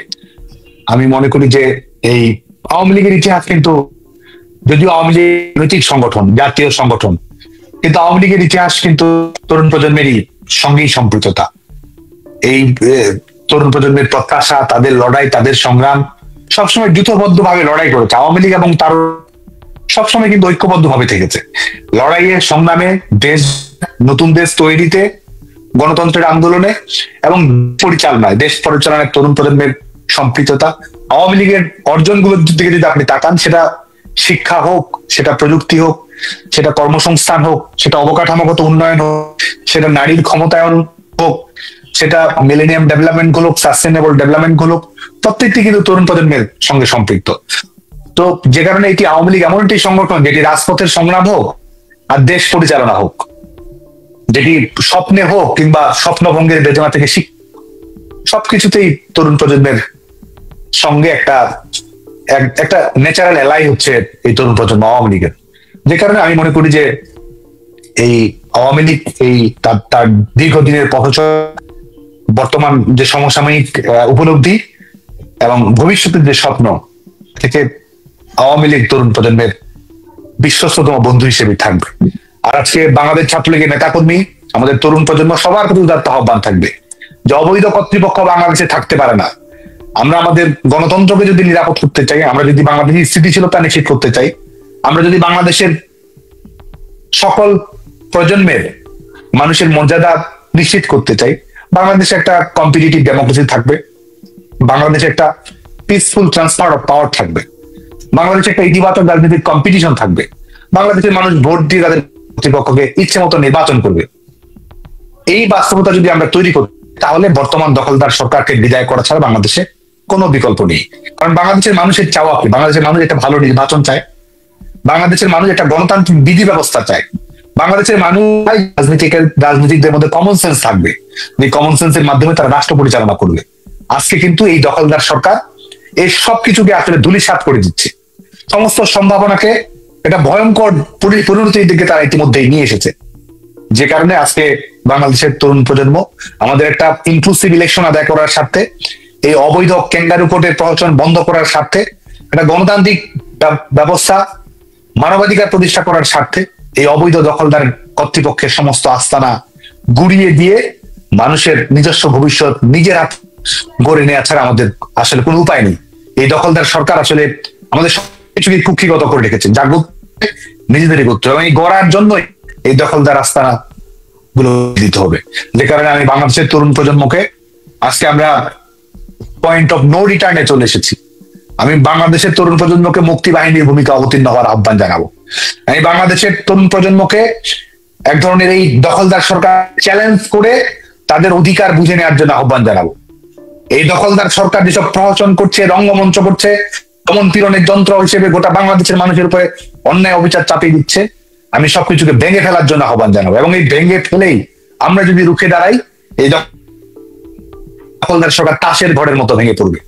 আমি মনে করি যে এই আওয়ামী লীগের ইতিহাস কিন্তু, যদিও আওয়ামী লীগ নৈতিক সংগঠন, জাতীয় সংগঠন, কিন্তু আওয়ামী লীগের ইতিহাস কিন্তু তরুণ প্রজন্মেরই সঙ্গেই সম্পৃক্ততা। এই তরুণ প্রজন্মের প্রত্যাশা, তাদের লড়াই, তাদের সংগ্রাম সবসময় যুথবদ্ধ ভাবে লড়াই করেছে আওয়ামী লীগ, এবং তার সবসময় কিন্তু ঐক্যবদ্ধ ভাবে থেকেছে লড়াইয়ের সংগ্রামে, দেশ, নতুন দেশ তৈরিতে, গণতন্ত্রের আন্দোলনে এবং পরিচালনায়, দেশ পরিচালনায় তরুণ প্রজন্মের সম্পৃক্ততা। আওয়ামী লীগের অর্জনগুলোর দিকে যদি আপনি তাকান, সেটা শিক্ষা হোক, সেটা প্রযুক্তি হোক, সেটা কর্মসংস্থান হোক, সেটা অবকাঠামোগত উন্নয়ন হোক, সেটা নারীর ক্ষমতায়ন হোক, সেটা মিলেনিয়াম ডেভেলপমেন্ট গুলো, সাস্টেনেবল ডেভেলপমেন্ট গুলো, প্রত্যেকটি কিন্তু তরুণ প্রজন্মের সঙ্গে সম্পৃক্ত। তো যে কারণে এটি আওয়ামী লীগ এমন একটি সংগঠন যেটি রাজপথের সংগ্রাম হোক আর দেশ পরিচালনা হোক, যেটি স্বপ্নে হোক কিংবা স্বপ্নভঙ্গের বেদনা থেকে সবকিছুতেই তরুণ প্রজন্মের সঙ্গে একটা একটা ন্যাচারাল এলাই হচ্ছে এই তরুণ প্রজন্ম আওয়ামী লীগের। যে কারণে আমি মনে করি যে এই আওয়ামী লীগ এই তার দীর্ঘদিনের পথচলা, বর্তমান যে সমসাময়িক উপলব্ধি এবং ভবিষ্যতের যে স্বপ্ন থেকে আওয়ামী লীগ তরুণ প্রজন্মের বিশ্বস্ততম বন্ধু হিসেবে থাকবে। আর আজকে বাংলাদেশ ছাত্রলীগের নেতাকর্মী, আমাদের তরুণ প্রজন্ম সবার প্রতি উদাত্ত আহ্বান থাকবে যে অবৈধ কর্তৃপক্ষ বাংলাদেশে থাকতে পারে না। আমরা আমাদের গণতন্ত্রকে যদি নিরাপদ করতে চাই, আমরা যদি বাংলাদেশের স্থিতিশীলতা নিশ্চিত করতে চাই, আমরা যদি বাংলাদেশের সকল প্রজন্মের মানুষের মর্যাদা নিশ্চিত করতে চাই, বাংলাদেশে একটা কম্পিটিটিভ ডেমোক্রেসি থাকবে, বাংলাদেশে একটা পিসফুল ট্রান্সফার অফ পাওয়ার থাকবে, বাংলাদেশে একটা ইতিবাচক রাজনৈতিক কম্পিটিশন থাকবে, বাংলাদেশের মানুষ ভোট দিয়ে তাদের কর্তৃপক্ষকে ইচ্ছে মতো নির্বাচন করবে। এই বাস্তবতা যদি আমরা তৈরি করি, তাহলে বর্তমান দখলদার সরকারকে বিদায় করা ছাড়া বাংলাদেশে কোনো বিকল্প নেই। কারণ বাংলাদেশের মানুষের চাওয়া কি? বাংলাদেশের মানুষ একটা ভালো নির্বাচন চায়, বাংলাদেশের মানুষ একটা গণতান্ত্রিক বিধি ব্যবস্থা চায়, বাংলাদেশের মানুষ রাজনীতিকদের মধ্যে কমন সেন্স থাকবে, যে কমন সেন্সের মাধ্যমে তারা রাষ্ট্র পরিচালনা করবে। আজকে কিন্তু এই দখলদার সরকার এই সবকিছুকে আসলে ধূলিসাৎ করে দিচ্ছে, সমস্ত সম্ভাবনাকে একটা ভয়ঙ্কর পরিণতির দিকে তারা ইতিমধ্যেই নিয়ে এসেছে। যে কারণে আজকে বাংলাদেশের তরুণ প্রজন্ম আমাদের একটা ইনক্লুসিভ ইলেকশন আদায় করার স্বার্থে, এই অবৈধ ক্যাঙ্গারু কোর্টের প্রহসন বন্ধ করার স্বার্থে, একটা গণতান্ত্রিক ব্যবস্থা, মানবাধিকার প্রতিষ্ঠা করার স্বার্থে এই অবৈধ দখলদার কর্তৃপক্ষের সমস্ত আস্তানা গুড়িয়ে দিয়ে মানুষের নিজস্ব ভবিষ্যৎ নিজের হাত গড়ে নেওয়া ছাড়া আমাদের আসলে কোনো উপায় নেই। এই দখলদার সরকার আসলে আমাদের সবকিছুকে কুক্ষিগত করে রেখেছে, যা নিজেদেরই করতে হবে, এবং এই গড়ার জন্য এই দখলদার আস্তানা গুলো দিতে হবে। যে কারণে আমি বাংলাদেশের তরুণ প্রজন্মকে, আজকে আমরা পয়েন্ট অফ নো রিটার্নে চলে এসেছি, আমি বাংলাদেশের তরুণ প্রজন্মকে মুক্তি বাহিনীর ভূমিকা অবতীর্ণ হওয়ার আহ্বান জানাবো। আমি বাংলাদেশের তরুণ প্রজন্মকে এক ধরনের এই দখলদার সরকার চ্যালেঞ্জ করে তাদের অধিকার বুঝে নেওয়ার জন্য আহ্বান জানাবো। এই দখলদার সরকার যেসব প্রহসন করছে, রঙ্গমঞ্চ করছে, দমন পীড়নের যন্ত্র হিসেবে গোটা বাংলাদেশের মানুষের উপরে অন্যায় অবিচার চাপিয়ে দিচ্ছে, আমি সবকিছুকে ভেঙে ফেলার জন্য আহ্বান জানাবো। এবং এই ভেঙে ফেলেই আমরা যদি রুখে দাঁড়াই, এই দখলদার সরকার তাসের ঘরের মতো ভেঙে পড়বে।